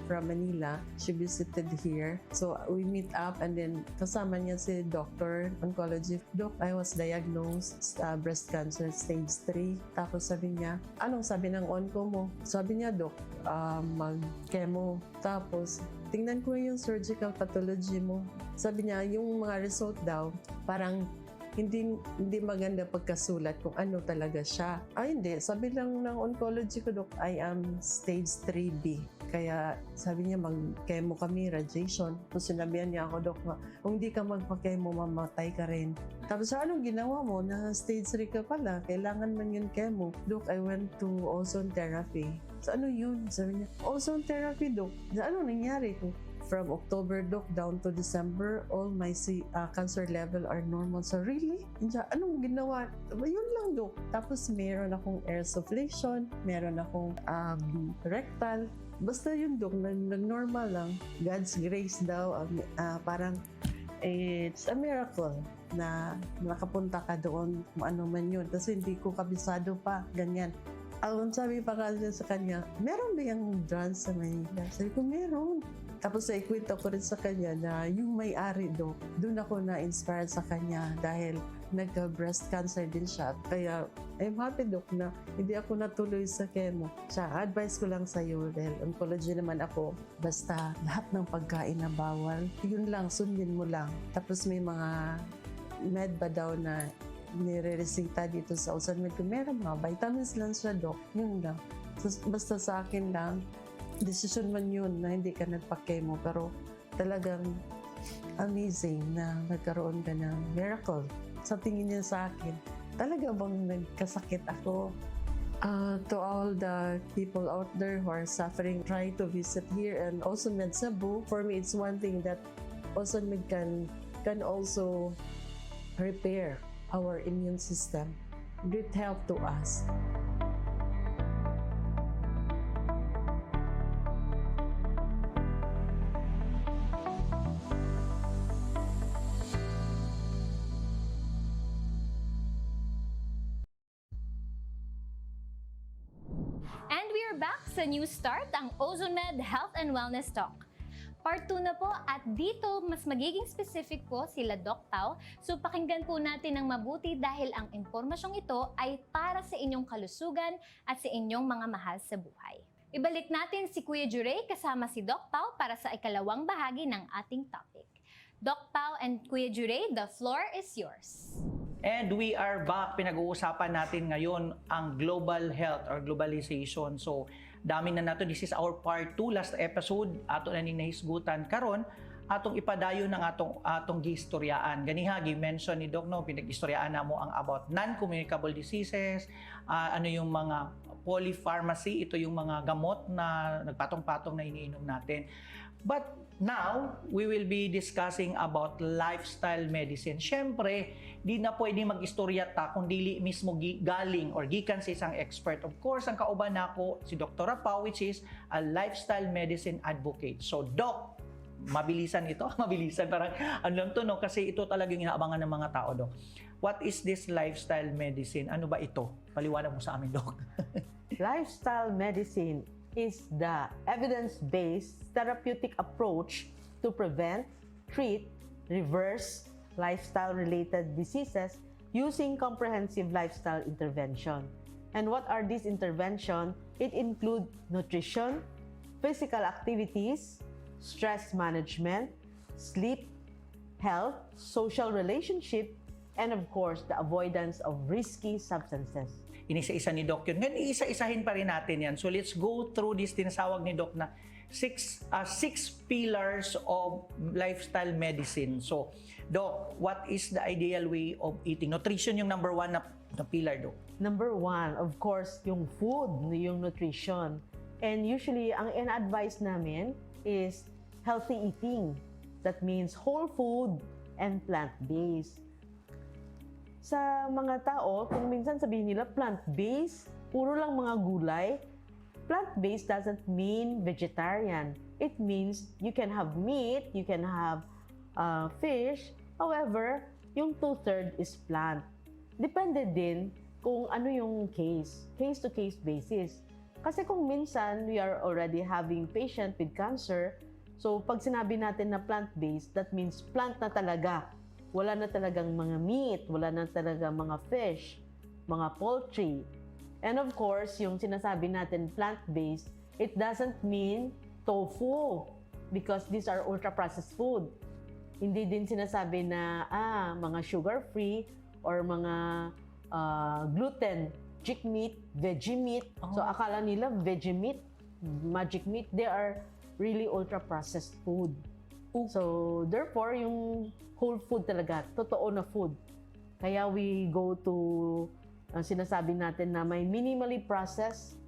from Manila. She visited here. So we meet up and then kasama niya si doctor, oncology. Doc, I was diagnosed breast cancer stage 3. Tapos sabi niya, anong sabi ng onco mo? Sabi niya, Doc, mag-chemo. Tapos tingnan ko yung surgical pathology mo. Sabi niya, yung mga result daw, parang hindi maganda pagkasulat kung ano talaga siya. Hindi. Sabi lang ng oncology ko, Doc, I am stage 3B. Kaya sabi niya, mag-chemo kami, radiation. Tapos sinabihan niya ako, Doc, kung hindi ka magpa-chemo, mamatay ka rin. Tapos anong ginawa mo? Na stage 3 ka pala. Kailangan man yun chemo. Doc, I went to ozone therapy. So ano yun? Sabi niya, ozone therapy, Doc. Ano nangyari? From October, Doc, down to December, all my cancer level are normal. So really? Anong ginawa? Yun lang, Doc. Tapos meron akong air sufflation, meron akong rectal. Basta yun, Doc, nag-normal lang. God's grace daw, parang it's a miracle na nakapunta ka doon kung ano man yun. Kasi hindi ko kabisado pa, ganyan. Ang sabi pa kasi sa kanya, meron ba yung drugs sa Manila? Sabi ko, meron. Tapos ikwento ko rin sa kanya na yung may-ari, Doc, doon ako na-inspired sa kanya dahil nagka-breast cancer din siya. Kaya I'm happy, Doc, na hindi ako natuloy sa chemo. Advice ko lang sa'yo dahil oncology naman ako. Basta lahat ng pagkain na bawal, yun lang, sundin mo lang. Tapos may mga med ba daw na nire-resita dito sa Ozone Med. Meron mga vitamins lang siya, Doc. Yun lang. So, basta sa akin lang, decision man yun na hindi ka nagpa-chemo, pero talagang amazing na nagkaroon ka ng miracle. Sa tingin niya sa akin, talaga bang nagkasakit ako? To all the people out there who are suffering, try to visit here and Ozone Med Cebu. For me, it's one thing that Ozone Med can also repair our immune system. Great help to us. And we are back sa New Start, ang Ozone Med Health and Wellness Talk. Part 2 na po at dito mas magiging specific po sila Doc Tao. So pakinggan po natin ng mabuti dahil ang impormasyong ito ay para sa inyong kalusugan at sa inyong mga mahal sa buhay. Ibalik natin si Kuya Juray kasama si Doc Pao para sa ikalawang bahagi ng ating topic. Doc Pao and Kuya Juray, the floor is yours. And we are back. Pinag-uusapan natin ngayon ang global health or globalization. So, dami na nato. This is our part 2, last episode. Ato na ning nahisgutan karon atong ipadayon ng atong giistoryaan. Ganiha gi-mention ni Doc no, pinag-istoryaan na mo ang about non-communicable diseases, ano yung mga polypharmacy, ito yung mga gamot na nagpatong-patong na iniinom natin. But now, we will be discussing about lifestyle medicine. Siyempre, di na pwede mag-istorya ta kung dili mismo galing or gikan sa isang expert. Of course, ang kauban nako si Dr. Pao, which is a lifestyle medicine advocate. So, Doc, mabilisan ito. Mabilisan, parang ano lang to, no? Kasi ito talaga yung inaabangan ng mga tao, Doc. What is this lifestyle medicine? Ano ba ito? Paliwanag mo sa amin, Doc. Lifestyle medicine is the evidence-based therapeutic approach to prevent, treat, reverse lifestyle-related diseases using comprehensive lifestyle intervention. And what are these interventions? It includes nutrition, physical activities, stress management, sleep, health, social relationship, and of course, the avoidance of risky substances. Inisa-isa ni Doc yun. Ngayon, isa-isahin pa rin natin yan. So, let's go through this tinasawag ni Doc na six pillars of lifestyle medicine. So, Doc, what is the ideal way of eating? Nutrition yung number 1 na pillar, Doc. Number 1, of course, yung food, yung nutrition. And usually, ang in-advise namin is healthy eating. That means whole food and plant-based. Sa mga tao, kung minsan sabihin nila plant-based, puro lang mga gulay, plant-based doesn't mean vegetarian. It means you can have meat, you can have fish. However, yung 2/3 is plant. Depende din kung ano yung case-to-case basis. Kasi kung minsan we are already having patient with cancer, so pag sinabi natin na plant-based, that means plant na talaga. Wala na talagang mga meat, wala na talagang mga fish, mga poultry. And of course, yung sinasabi natin plant-based, it doesn't mean tofu because these are ultra-processed food. Hindi din sinasabi na mga sugar-free or mga gluten, chick meat, veggie meat. So akala nila veggie meat, magic meat, they are really ultra-processed food. So therefore, yung whole food talaga, totoo na food. Kaya we go to sinasabi natin na may minimally processed.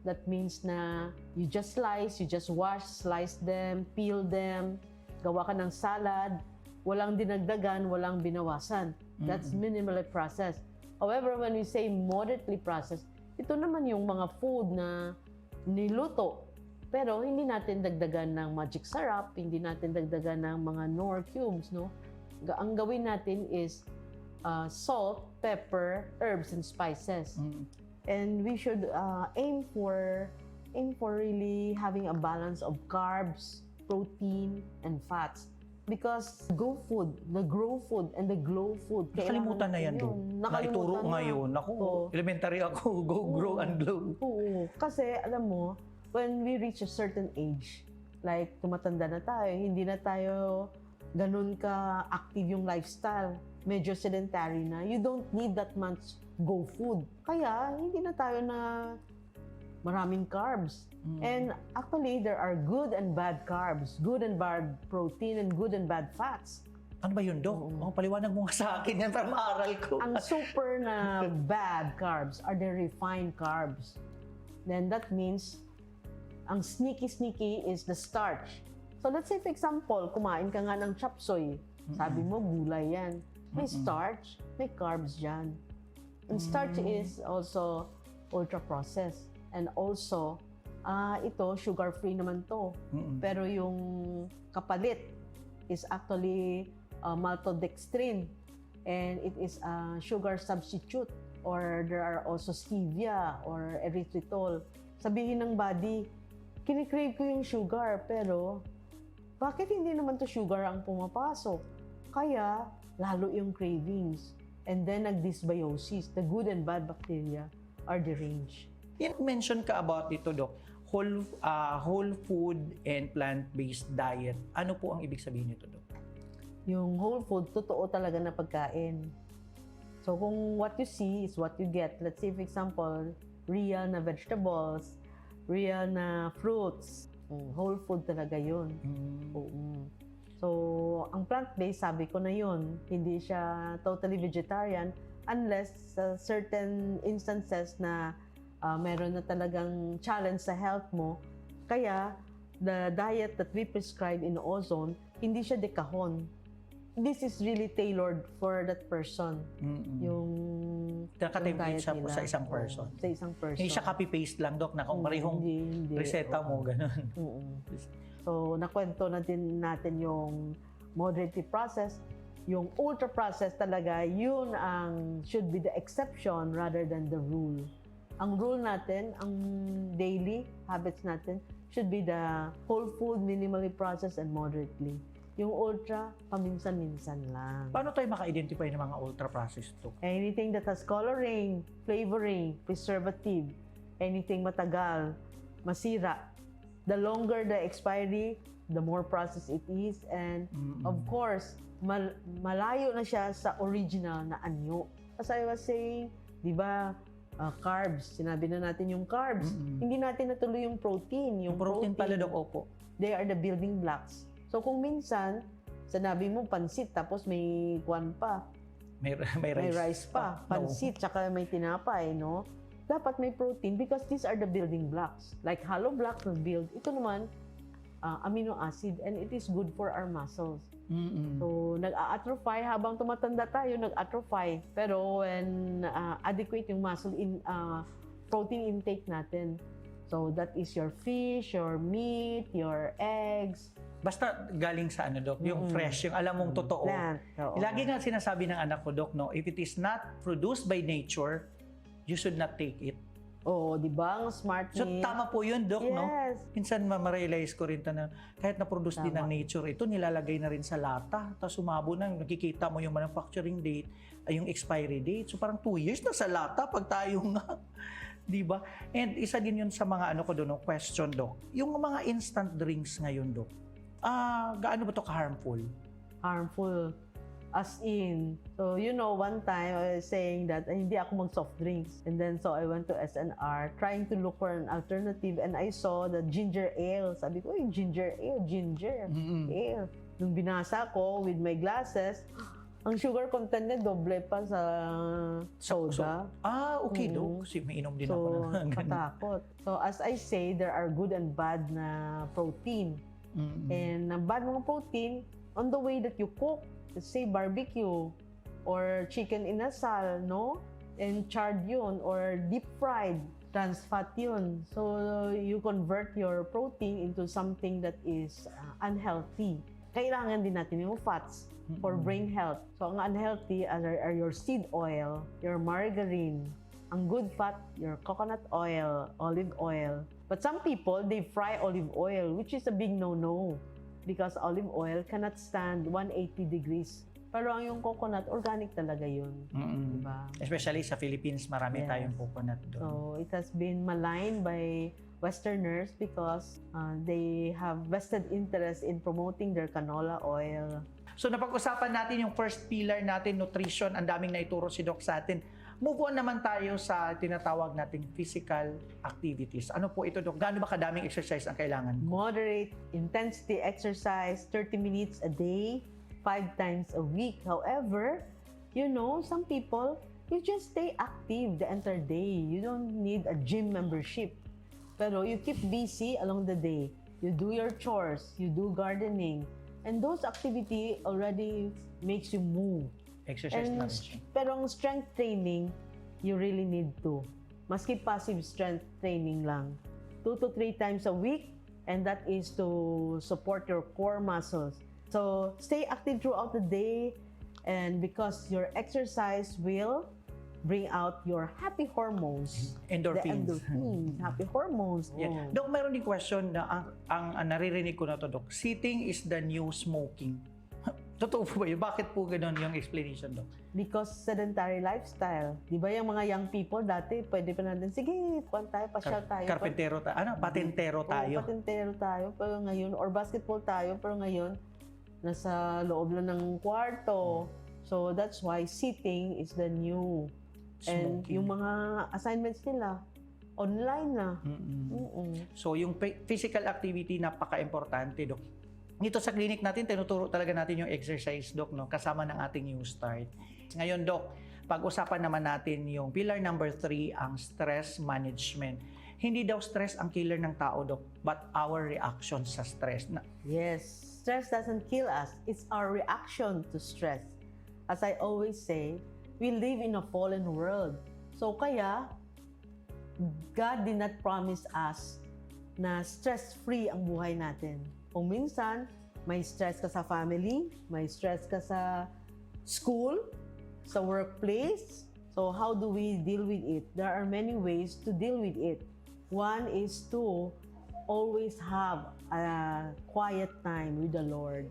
That means na you just slice, you just wash, slice them, peel them, gawa ka ng salad, walang dinagdagan, walang binawasan. That's minimally processed. However, when we say moderately processed, ito naman yung mga food na niluto. Pero hindi natin dagdagan ng magic syrup, hindi natin dagdagan ng mga Knorr cubes, no? Ang gawin natin is salt, pepper, herbs, and spices. And we should aim for really having a balance of carbs, protein, and fats. Because the grow food, and the glow food. Nakalimutan na yan, Doc. Naituro ngayon. Ako, elementary ako, go, grow, and glow. Oo. Kasi, alam mo, when we reach a certain age, like tumatanda na tayo, hindi na tayo ganun ka-active yung lifestyle. Medyo sedentary na. You don't need that much go food. Kaya, hindi na tayo na maraming carbs. And actually, there are good and bad carbs, good and bad protein, and good and bad fats. Ano ba yun, Doc? Paliwanag mo nga sa akin yan para maaral ko. Ang super na bad carbs are the refined carbs. Then that means, ang sneaky is the starch. So let's say, for example, kumain ka nga ng chop suey. Sabi mo, gulay yan. May starch, may carbs dyan. And starch is also ultra-processed. And also, ito, sugar-free naman to. Pero yung kapalit is actually maltodextrin. And it is a sugar substitute. Or there are also stevia or erythritol. Sabihin ng body, kinikrave ko yung sugar, pero bakit hindi naman to sugar ang pumapasok? Kaya, lalo yung cravings. And then, nag-dysbiosis. The good and bad bacteria are deranged. Mention ka about dito, Doc. whole food and plant-based diet. Ano po ang ibig sabihin nito, Dok? Yung whole food, totoo talaga na pagkain. So kung what you see is what you get. Let's say, for example, real na vegetables, real na fruits. Whole food talaga yun. Oo. So, ang plant-based, sabi ko na yun, hindi siya totally vegetarian unless sa certain instances na meron na talagang challenge sa health mo. Kaya, the diet that we prescribe in Ozone, hindi siya dekahon. This is really tailored for that person. Yung Nakatemplate diet siya po nila. sa isang person. Sa isang person. Hindi siya copy-paste lang, Dok, na kung parehong Hindi. reseta mo, ganun. So, nakwento natin yung moderately processed. Yung ultra processed talaga, yun ang should be the exception rather than the rule. Ang rule natin, ang daily habits natin, should be the whole food, minimally processed, and moderately. Yung ultra, paminsan-minsan lang. Paano tayo maka-identify ng mga ultra-processed, Dok? Anything that has coloring, flavoring, preservative, anything matagal, masira. The longer the expiry, the more processed it is. And of course, malayo na siya sa original na anyo. As I was saying, di ba, carbs, sinabi na natin yung carbs. Hindi natin natuloy yung protein. Yung protein pala, Dok, opo. They are the building blocks. So kung minsan, sinabi mo pansit tapos may kwan pa, May may rice pa, pansit, tsaka may tinapay, no? Dapat may protein because these are the building blocks. Like hollow blocks will build. Ito naman, amino acid, and it is good for our muscles. So, nag-atrophy habang tumatanda tayo, nag-atrophy. Pero when adequate yung muscle protein intake natin. So, that is your fish, your meat, your eggs. Basta galing sa ano, Dok, yung fresh, yung alam mong totoo. Plant. Oo. Lagi nga sinasabi ng anak ko, Dok, no, if it is not produced by nature, you should not take it. Oo, di ba? Ang smart So, tama po yun, Dok, no? Yes. Minsan, ma-realize ko rin na kahit na-produce din ng Tama. nature, ito nilalagay na rin sa lata. Tapos umabo na, nakikita mo yung manufacturing date, yung expiry date. So, parang 2 years na sa lata pag tayo nga. Di ba? And isa din yun sa mga ano ko doon, no, question, Dok. Yung mga instant drinks ngayon, Dok, gaano ba ito ka-harmful? Harmful. As in, so you know, one time I was saying that hindi ako mag-soft drinks. And then so I went to SNR trying to look for an alternative and I saw the ginger ale. Sabi ko, ginger ale, ginger ale. Nung binasa ko with my glasses, ang sugar content niya doble pa sa soda. Okay, Dok. Kasi mainom din So, ako na ganun. katakot. So as I say, there are good and bad na protein. And ang bad mga protein, on the way that you cook, let's say barbecue or chicken inasal, no? And charred yun or deep fried, trans fat yun. So you convert your protein into something that is unhealthy. Kailangan din natin yung fats for brain health. So ang unhealthy are your seed oil, your margarine. Ang good fat, your coconut oil, olive oil. But some people, they fry olive oil, which is a big no-no. Because olive oil cannot stand 180 degrees. Pero ang yung coconut, organic talaga yun. Diba? Especially sa Philippines, marami Yes. tayong coconut doon. So it has been maligned by Westerners because they have vested interest in promoting their canola oil. So napag-usapan natin yung first pillar natin, nutrition. Ang daming naituro si Doc sa atin. Move on naman tayo sa tinatawag nating physical activities. Ano po ito, Doc? Gaano ba kadaming exercise ang kailangan? Moderate intensity exercise, 30 minutes a day, 5 times a week. However, you know, some people, you just stay active the entire day. You don't need a gym membership. Pero you keep busy along the day. You do your chores, you do gardening, and those activity already makes you move. Exercise na rin siya. Pero ang strength training, you really need to. Maski passive strength training lang. 2 to 3 times a week, and that is to support your core muscles. So, stay active throughout the day, and because your exercise will bring out your happy hormones. Endorphins. The endorphins, happy hormones. Yeah. Oh. Doc, meron din question na ang naririnig ko na to, Doc. Sitting is the new smoking. Totoo po ba yun? Bakit po ganun yung explanation, Dok? Because sedentary lifestyle. Di ba yung mga young people dati, pwede pa natin, sige, kuwan tayo, pasyal tayo. Carpentero tayo. Patentero tayo. Oo, patentero tayo. Pero ngayon, or basketball tayo, pero ngayon, nasa loob lang ng kwarto. So, that's why sitting is the new. And Smoking. yung mga assignments nila, online na. So, yung physical activity, napaka-importante, Dok. Dito sa clinic natin, tinuturo talaga natin yung exercise, Dok, no? Kasama ng ating New Start. Ngayon, Dok, pag-usapan naman natin yung pillar number 3, ang stress management. Hindi daw stress ang killer ng tao, Dok, but our reaction sa stress. Yes, stress doesn't kill us. It's our reaction to stress. As I always say, we live in a fallen world. So kaya, God did not promise us na stress-free ang buhay natin. Kung minsan, may stress ka sa family, may stress ka sa school, sa workplace. So how do we deal with it? There are many ways to deal with it. One is to always have a quiet time with the Lord.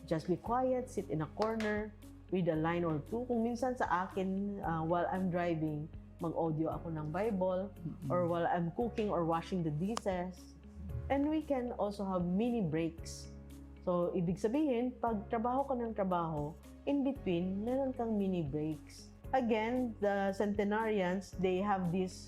Just be quiet, sit in a corner, read a line or two. Kung minsan sa akin, while I'm driving, mag-audio ako ng Bible, or while I'm cooking or washing the dishes. And we can also have mini breaks. So, ibig sabihin, pag trabaho ka ng trabaho, in between, meron kang mini breaks. Again, the centenarians, they have this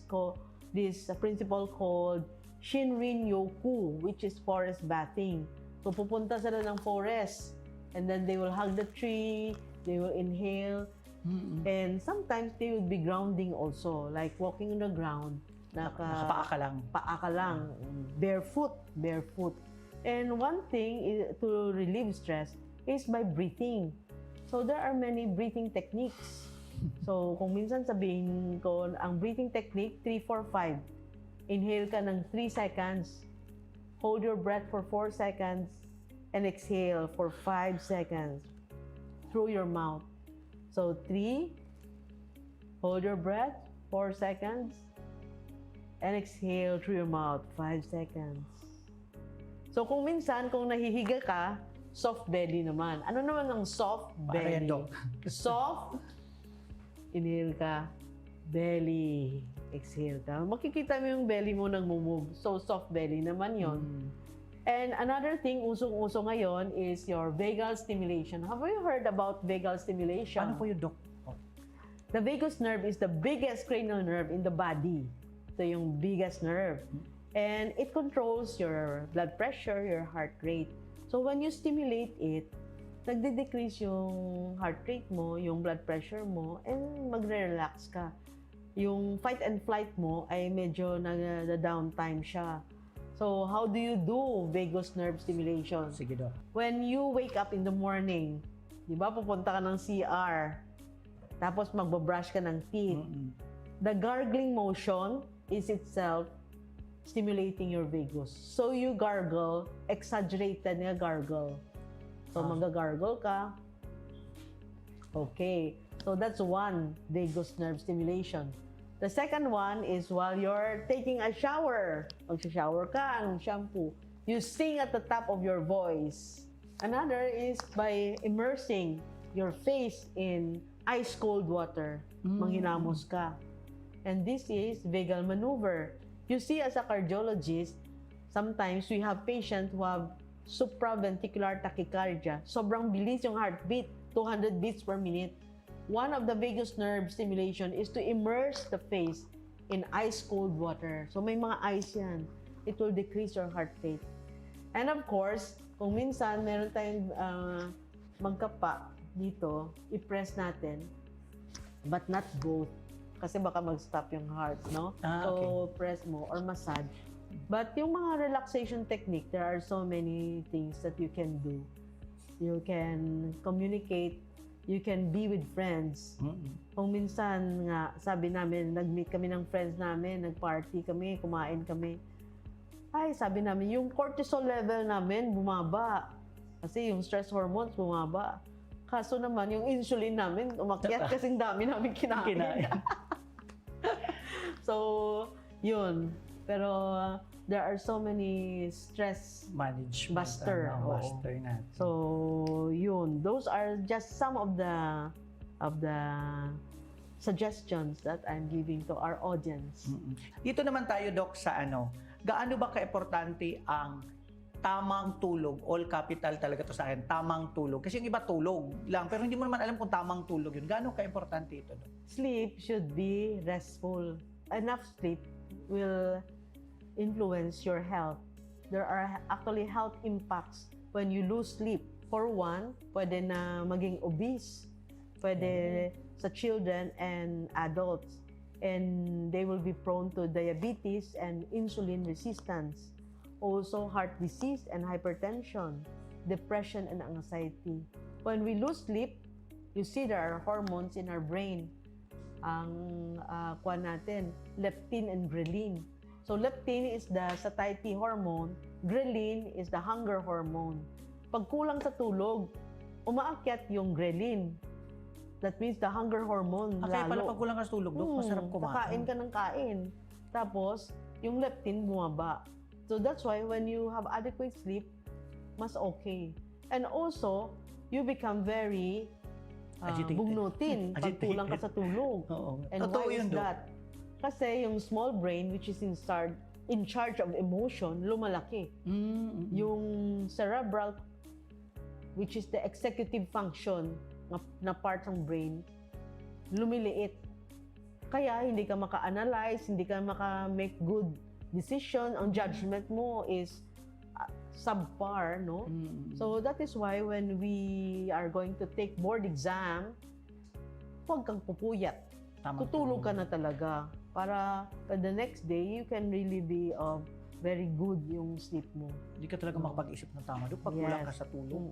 principle called Shinrin Yoku, which is forest bathing. So, pupunta sila ng forest, and then they will hug the tree, they will inhale, and sometimes they will be grounding also, like walking on the ground. Nakapaa ka lang. Paa ka lang. Barefoot. And one thing to relieve stress is by breathing. So there are many breathing techniques. So kung minsan sabihin ko, ang breathing technique, 3, 4, 5. Inhale ka ng 3 seconds. Hold your breath for 4 seconds. And exhale for 5 seconds through your mouth. So 3, hold your breath, 4 seconds. And exhale through your mouth, 5 seconds. So kung minsan, kung nahihiga ka, soft belly naman. Ano naman ang soft belly? Dok? Soft, inhale ka, belly, exhale ka. Makikita mo yung belly mo nang move. So soft belly naman yon. And another thing, usong-uso ngayon is your vagal stimulation. Have you heard about vagal stimulation? Ano po yung, Dok? The vagus nerve is the biggest cranial nerve in the body. Ito yung biggest nerve. And it controls your blood pressure, your heart rate. So when you stimulate it, nagde-decrease yung heart rate mo, yung blood pressure mo, and magre-relax ka. Yung fight and flight mo ay medyo na-downtime siya. So how do you do vagus nerve stimulation? Sige, Dok. When you wake up in the morning, di ba, pupunta ka ng CR, tapos magbabrush ka ng teeth. The gargling motion is itself stimulating your vagus. So you gargle, exaggerated na gargle. So mag-gargle ka. Okay. So that's one vagus nerve stimulation. The second one is while you're taking a shower. Mag-shower ka ng shampoo. You sing at the top of your voice. Another is by immersing your face in ice cold water. Manghinamos ka. And this is vagal maneuver. You see, as a cardiologist, sometimes we have patients who have supraventricular tachycardia. Sobrang bilis yung heartbeat, 200 beats per minute. One of the vagus nerve stimulation is to immerse the face in ice cold water. So may mga ice yan. It will decrease your heart rate. And of course, kung minsan meron tayong magkapa dito, i-press natin, but not both. Kasi baka mag-stop yung heart, no? So, press mo or massage. But yung mga relaxation technique, there are so many things that you can do. You can communicate, you can be with friends. Kung minsan nga, sabi namin, nag-meet kami ng friends namin, nag-party kami, kumain kami. Ay, sabi namin, yung cortisol level namin bumaba. Kasi yung stress hormones bumaba. Kaso naman, yung insulin namin umakyat kasing dami namin kinain. So, yun. Pero there are so many stress Management. Buster, oo. Buster natin. So, yun. Those are just some of the suggestions that I'm giving to our audience. Dito naman tayo, Doc, sa gaano ba kaimportante ang tamang tulog? All capital talaga to sa akin, tamang tulog. Kasi yung iba tulog lang, pero hindi mo naman alam kung tamang tulog yun. Gaano kaimportante ito, Doc? Sleep should be restful. Enough sleep will influence your health. There are actually health impacts when you lose sleep. For one, pwede na maging obese. Pwede sa children and adults. And they will be prone to diabetes and insulin resistance. Also, heart disease and hypertension, depression and anxiety. When we lose sleep, you see there are hormones in our brain. Ang kuwan natin, leptin and ghrelin. So leptin is the satiety hormone, ghrelin is the hunger hormone. Pag kulang sa tulog, umaakyat yung ghrelin. That means the hunger hormone Kaya pala lalo. pag kulang ka sa tulog, Doc, masarap kumain. Kakain ka ng kain. Tapos, yung leptin bumaba. So that's why when you have adequate sleep, mas okay. And also, you become very Agitated. bugnutin pag Agitated. kulang ka sa tulog. Oo. And Totoo why yun, is Doc. that? Kasi yung small brain, which is in charge of emotion, lumalaki. Yung cerebral, which is the executive function na part ng brain, lumiliit. Kaya hindi ka maka-analyze, hindi ka maka-make good decision. Ang judgment mo is subpar, no? So that is why when we are going to take board exam, huwag kang pupuyat. Tutulog ka na talaga para the next day you can really be very good yung sleep mo. Hindi ka talaga makapag-isip ng tama, Doc, pag kulang ka sa tulog.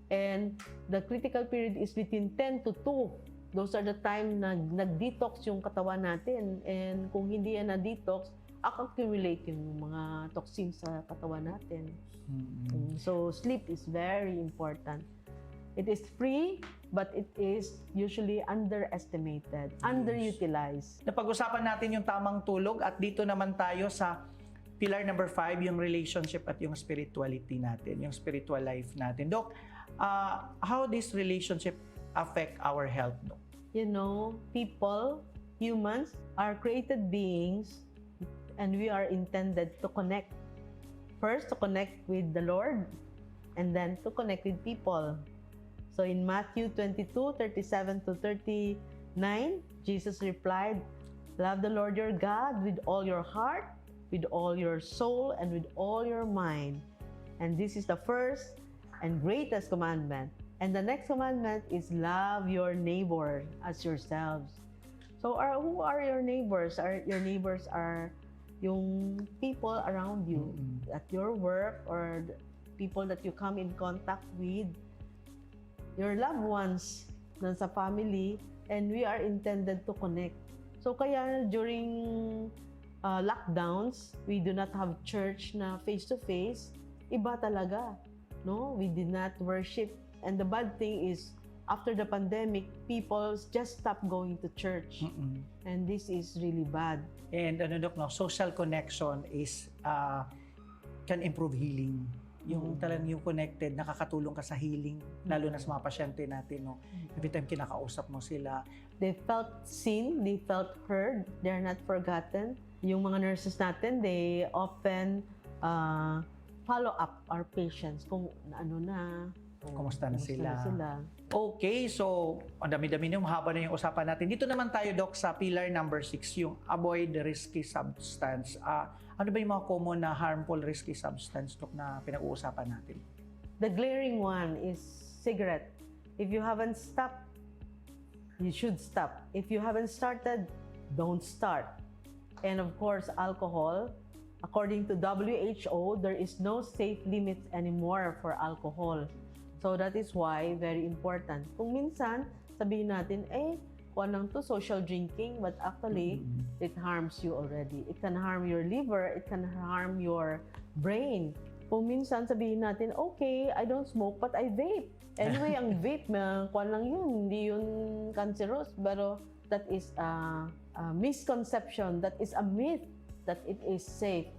And the critical period is between 10 to 2. Those are the time na nag-detox yung katawan natin. And kung hindi yan na-detox, accumulate yung mga toxins sa katawan natin. So sleep is very important. It is free, but it is usually underestimated, underutilized. Napag-usapan natin yung tamang tulog at dito naman tayo sa pillar number 5, yung relationship at yung spirituality natin, yung spiritual life natin. Doc, how this relationship affect our health, Doc? You know, people, humans, are created beings and we are intended to connect. First, to connect with the Lord and then to connect with people. So in Matthew 22:37 to 39, Jesus replied, "Love the Lord your God with all your heart, with all your soul, and with all your mind. And this is the first and greatest commandment. And the next commandment is love your neighbor as yourselves." So who are your neighbors? Your neighbors are yung people around you at your work or people that you come in contact with, your loved ones sa family, and we are intended to connect. So kaya during lockdowns, we do not have church na face-to-face. Iba talaga, no? We did not worship. And the bad thing is, after the pandemic, people just stopped going to church. And this is really bad. And Doc, no, social connection is can improve healing. Yung talagang yung connected, nakakatulong ka sa healing, lalo na sa mga pasyente natin, no? Every time kinakausap mo sila. They felt seen, they felt heard, they're not forgotten. Yung mga nurses natin, they often follow up our patients kung ano na, Kumusta na sila? Okay, so ang dami-dami na, mahaba na yung usapan natin. Dito naman tayo, Doc, sa pillar number 6, yung avoid risky substance. Ano ba yung mga common na harmful risky substance, Doc, na pinag-uusapan natin? The glaring one is cigarette. If you haven't stopped, you should stop. If you haven't started, don't start. And of course, alcohol. According to WHO, there is no safe limits anymore for alcohol. So that is why, very important. Kung minsan, sabihin natin, kuwan lang to, social drinking, but actually, it harms you already. It can harm your liver, it can harm your brain. Kung minsan, sabihin natin, okay, I don't smoke, but I vape. Anyway, ang vape, kuwan lang yun, hindi yun cancerous, pero that is a misconception, that is a myth that it is safe.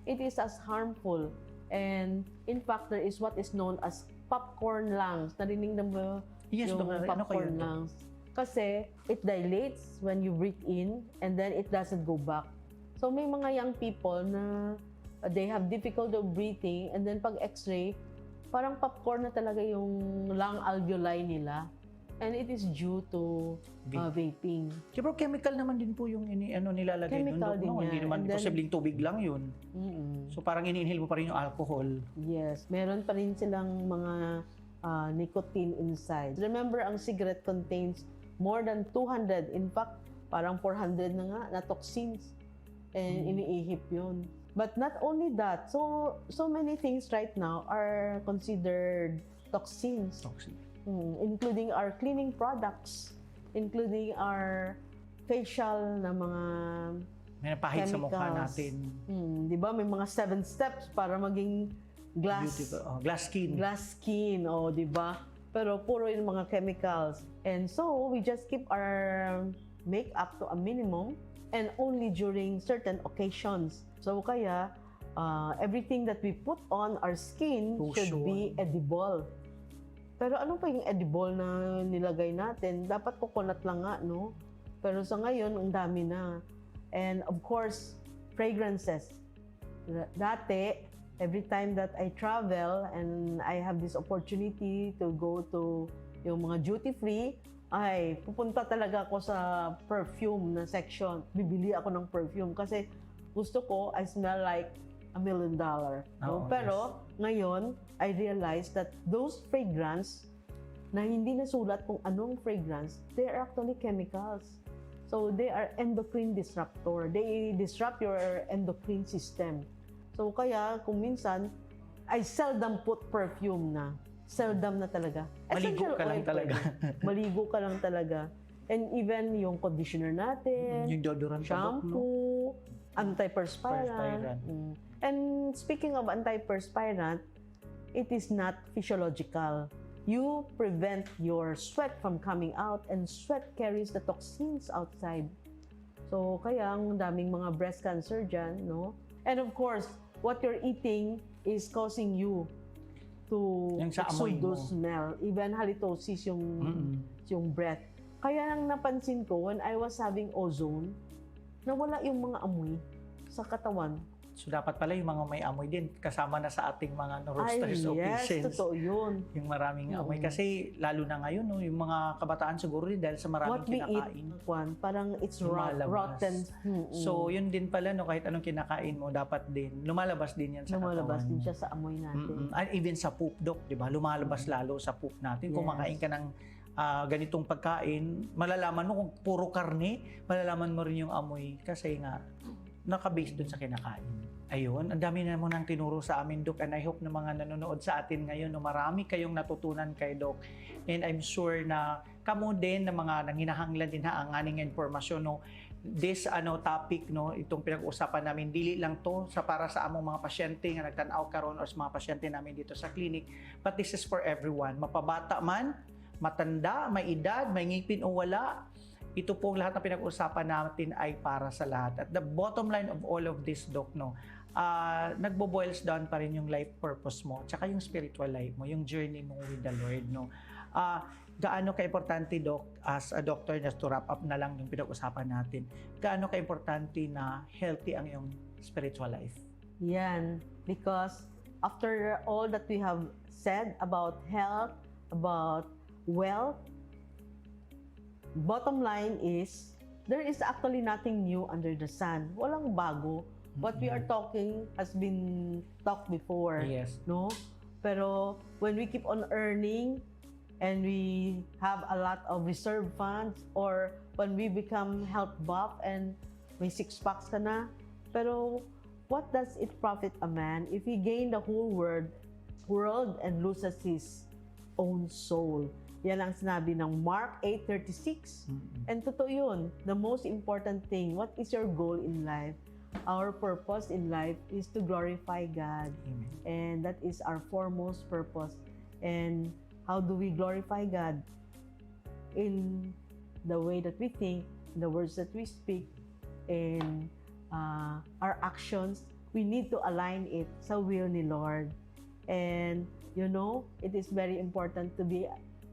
it is as harmful. And in fact, there is what is known as popcorn lungs. Narinig na mo Yes, yung Dok. Ano kayo, popcorn Dok? lungs? Kasi it dilates when you breathe in and then it doesn't go back. So may mga young people na they have difficulty of breathing and then pag x-ray, parang popcorn na talaga yung lung alveoli nila. And it is due to vaping. Pero chemical naman din po yung nilalagay Chemical doon. din yan. Hindi naman And then- posibleng tubig lang yun. Mm-mm. So parang ini-inhale mo pa rin yung alcohol. Yes, meron pa rin silang mga nicotine inside. Remember, ang cigarette contains more than 200, in fact, parang 400 na nga na toxins. And iniihip yun. But not only that, so many things right now are considered toxins. Toxic. Including our cleaning products, including our facial na mga May napahid sa mukha chemicals. natin. Di ba? May mga 7 steps para maging glass Glass skin. skin, di ba? Pero puro yung mga chemicals. And so, we just keep our makeup to a minimum and only during certain occasions. So, kaya, everything that we put on our skin should be edible. Pero ano pa yung edible na nilagay natin? Dapat coconut lang nga, no? Pero sa ngayon, ang dami na. And of course, fragrances. Dati, every time that I travel and I have this opportunity to go to yung mga duty-free, ay pupunta talaga ako sa perfume na section. Bibili ako ng perfume kasi gusto ko, I smell like $1 million. No? Oo, Pero ngayon, I realized that those fragrance na hindi nasulat kung anong fragrance, they are actually chemicals. So they are endocrine disruptor. They disrupt your endocrine system. So kaya kung minsan, I seldom put perfume na. Seldom na talaga. Maligo Essential ka lang oil talaga. pwede. Maligo ka lang talaga. And even yung conditioner natin, Yung deodorant sa Dok, no? shampoo, antiperspirant. Perspirant. And speaking of antiperspirant, it is not physiological. You prevent your sweat from coming out and sweat carries the toxins outside. So kaya ang daming mga breast cancer dyan, no? And of course, what you're eating is causing you to Yung sa amoy exude mo. those smell. Even halitosis yung breath. Kaya nang napansin ko, when I was having ozone, nawala yung mga amoy sa katawan. So dapat pala yung mga may amoy din kasama na sa ating mga Ay, roasters o yes, patients. totoo yun. Yung maraming amoy. Kasi lalo na ngayon, no, yung mga kabataan siguro rin dahil sa maraming What we kinakain. eat, Juan, parang it's Lumalabas. rotten. So yun din pala, no, kahit anong kinakain mo, dapat din, lumalabas din yan sa lumalabas katawan din mo. siya sa amoy natin. And even sa poop, Dok, di ba? Lumalabas lalo sa poop natin. Kung Yes. makain ka ng ganitong pagkain, malalaman mo kung puro karne, malalaman mo rin yung amoy kasi nga naka-base dun sa kinakain. Ayun, ang dami na mo nang tinuro sa amin, Dok, and I hope na mga nanonood sa atin ngayon, no, marami kayong natutunan kay Dok. And I'm sure na kamo din na mga nanghinahanglan din ha ang aning informasyon, no. This topic, no, itong pinag-uusapan namin, dili lang to sa para sa among mga pasyente nga nagtan-aw karon or sa mga pasyente namin dito sa clinic, but this is for everyone. Mapabata man, matanda, may edad, may ngipin o wala, ito pong lahat na pinag-usapan natin ay para sa lahat. At the bottom line of all of this, Doc, no, nagbo-boils down pa rin yung life purpose mo, tsaka yung spiritual life mo, yung journey mo with the Lord, no. Gaano ka-importante, Doc, as a doctor, just to wrap up na lang yung pinag-usapan natin, gaano ka-importante na healthy ang iyong spiritual life? Yan. Because after all that we have said about health, about wealth, bottom line is, there is actually nothing new under the sun. Walang bago. What we are talking has been talked before. Yes. No? Pero when we keep on earning and we have a lot of reserve funds, or when we become health buff and may six packs ka na, pero what does it profit a man if he gain the whole world and loses his own soul? Yan ang sinabi ng Mark 8:36. And totoo yun. The most important thing, what is your goal in life? Our purpose in life is to glorify God. Amen. And that is our foremost purpose. And how do we glorify God? In the way that we think, the words that we speak, in our actions, we need to align it sa will ni Lord. And you know, it is very important to be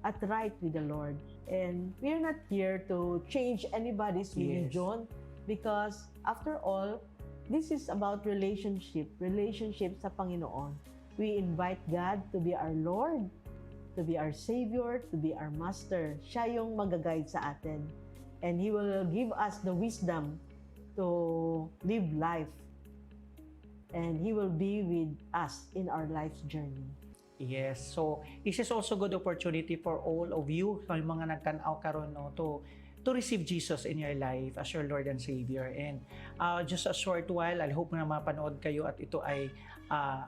at right with the Lord. And we're not here to change anybody's religion because after all, this is about relationship sa Panginoon. We invite God to be our Lord, to be our Savior, to be our Master. Siya yung mag-guide sa atin. And He will give us the wisdom to live life. And He will be with us in our life's journey. Yes. So, this is also good opportunity for all of you, yung mga nagtanaw karon no, to receive Jesus in your life as your Lord and Savior. And just a short while, I hope na mapanood kayo at ito ay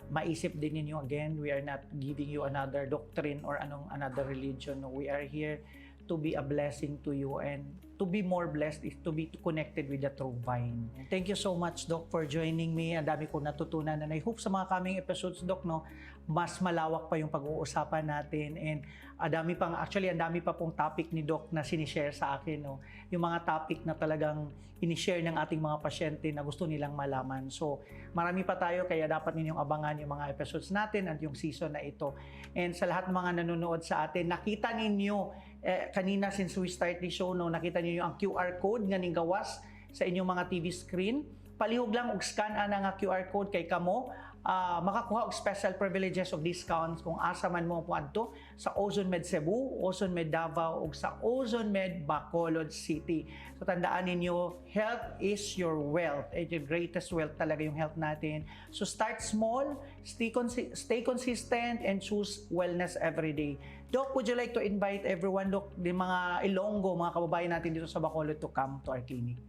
maisip din ninyo again. We are not giving you another doctrine or another religion. No, we are here to be a blessing to you, and to be more blessed is to be connected with the true vine. Thank you so much, Doc, for joining me. Ang dami ko natutunan, and I hope sa mga coming episodes, Doc, no, mas malawak pa yung pag-uusapan natin, and ang dami pa pong topic ni Doc na sinishare sa akin, no, yung mga topic na talagang inishare ng ating mga pasyente na gusto nilang malaman. So, marami pa tayo, kaya dapat ninyong abangan yung mga episodes natin at yung season na ito. And sa lahat ng mga nanonood sa atin, nakita ninyo kanina since we start the show, no, nakita niyo ang QR code nga ning gawas sa inyong mga TV screen. Palihog lang og scan ana nga QR code kay kamo makakuha og special privileges of discounts kung asa man mo puadto sa Ozone Med Cebu, Ozone Med Davao ug sa Ozone Med Bacolod City. So tandaan ninyo, health is your wealth. Your greatest wealth talaga yung health natin. So start small, stay consistent, and choose wellness every day. Doc, would you like to invite everyone, Doc, di mga Ilonggo, mga kababayan natin dito sa Bacolod to come to our clinic?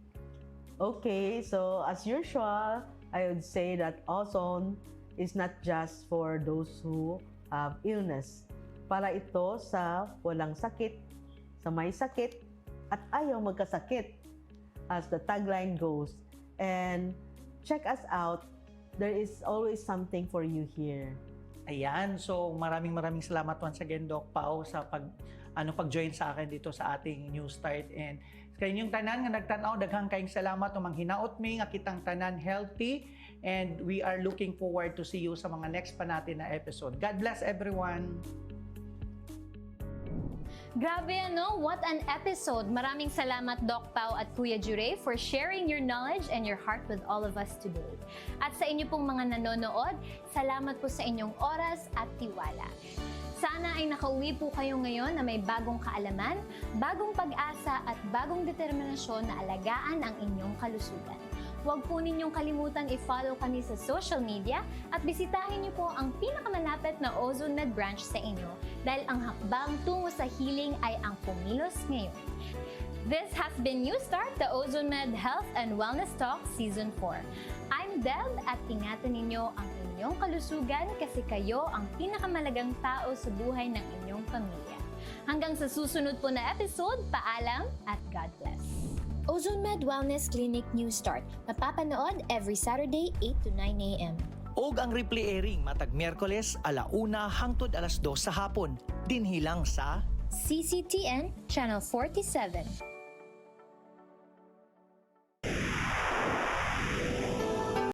Okay, so as usual, I would say that Ozone is not just for those who have illness. Para ito sa walang sakit, sa may sakit, at ayaw magkasakit, as the tagline goes. And check us out. There is always something for you here. Ayan, so maraming salamat once again, Doc Pao, sa pag-join sa akin dito sa ating New Start. And kanyang tanan nga nagtanaw, daghang kayong salamat, umang hinaot mi nga kitang tanan healthy, and we are looking forward to see you sa mga next pa natin na episode. God bless everyone! Grabe ano, what an episode! Maraming salamat Doc Pao at Kuya Jure for sharing your knowledge and your heart with all of us today. At sa inyo pong mga nanonood, salamat po sa inyong oras at tiwala. Sana ay nakauwi po kayo ngayon na may bagong kaalaman, bagong pag-asa at bagong determinasyon na alagaan ang inyong kalusugan. Huwag po ninyong kalimutan i-follow kami sa social media at bisitahin niyo po ang pinakamalapit na Ozone Med branch sa inyo dahil ang hakbang tungo sa healing ay ang kumilos ngayon. This has been New Start, the Ozone Med Health and Wellness Talk Season 4. I'm Deb at ingatan ninyo ang inyong kalusugan kasi kayo ang pinakamalagang tao sa buhay ng inyong pamilya. Hanggang sa susunod po na episode, paalam at God bless. Ozone Med Wellness Clinic New Start. Mapapanood every Saturday 8 to 9 a.m. Og ang replay airing matag Miyerkules 1:00 hangtod 2:00 sa hapon. Dinhi lang sa CCTN Channel 47.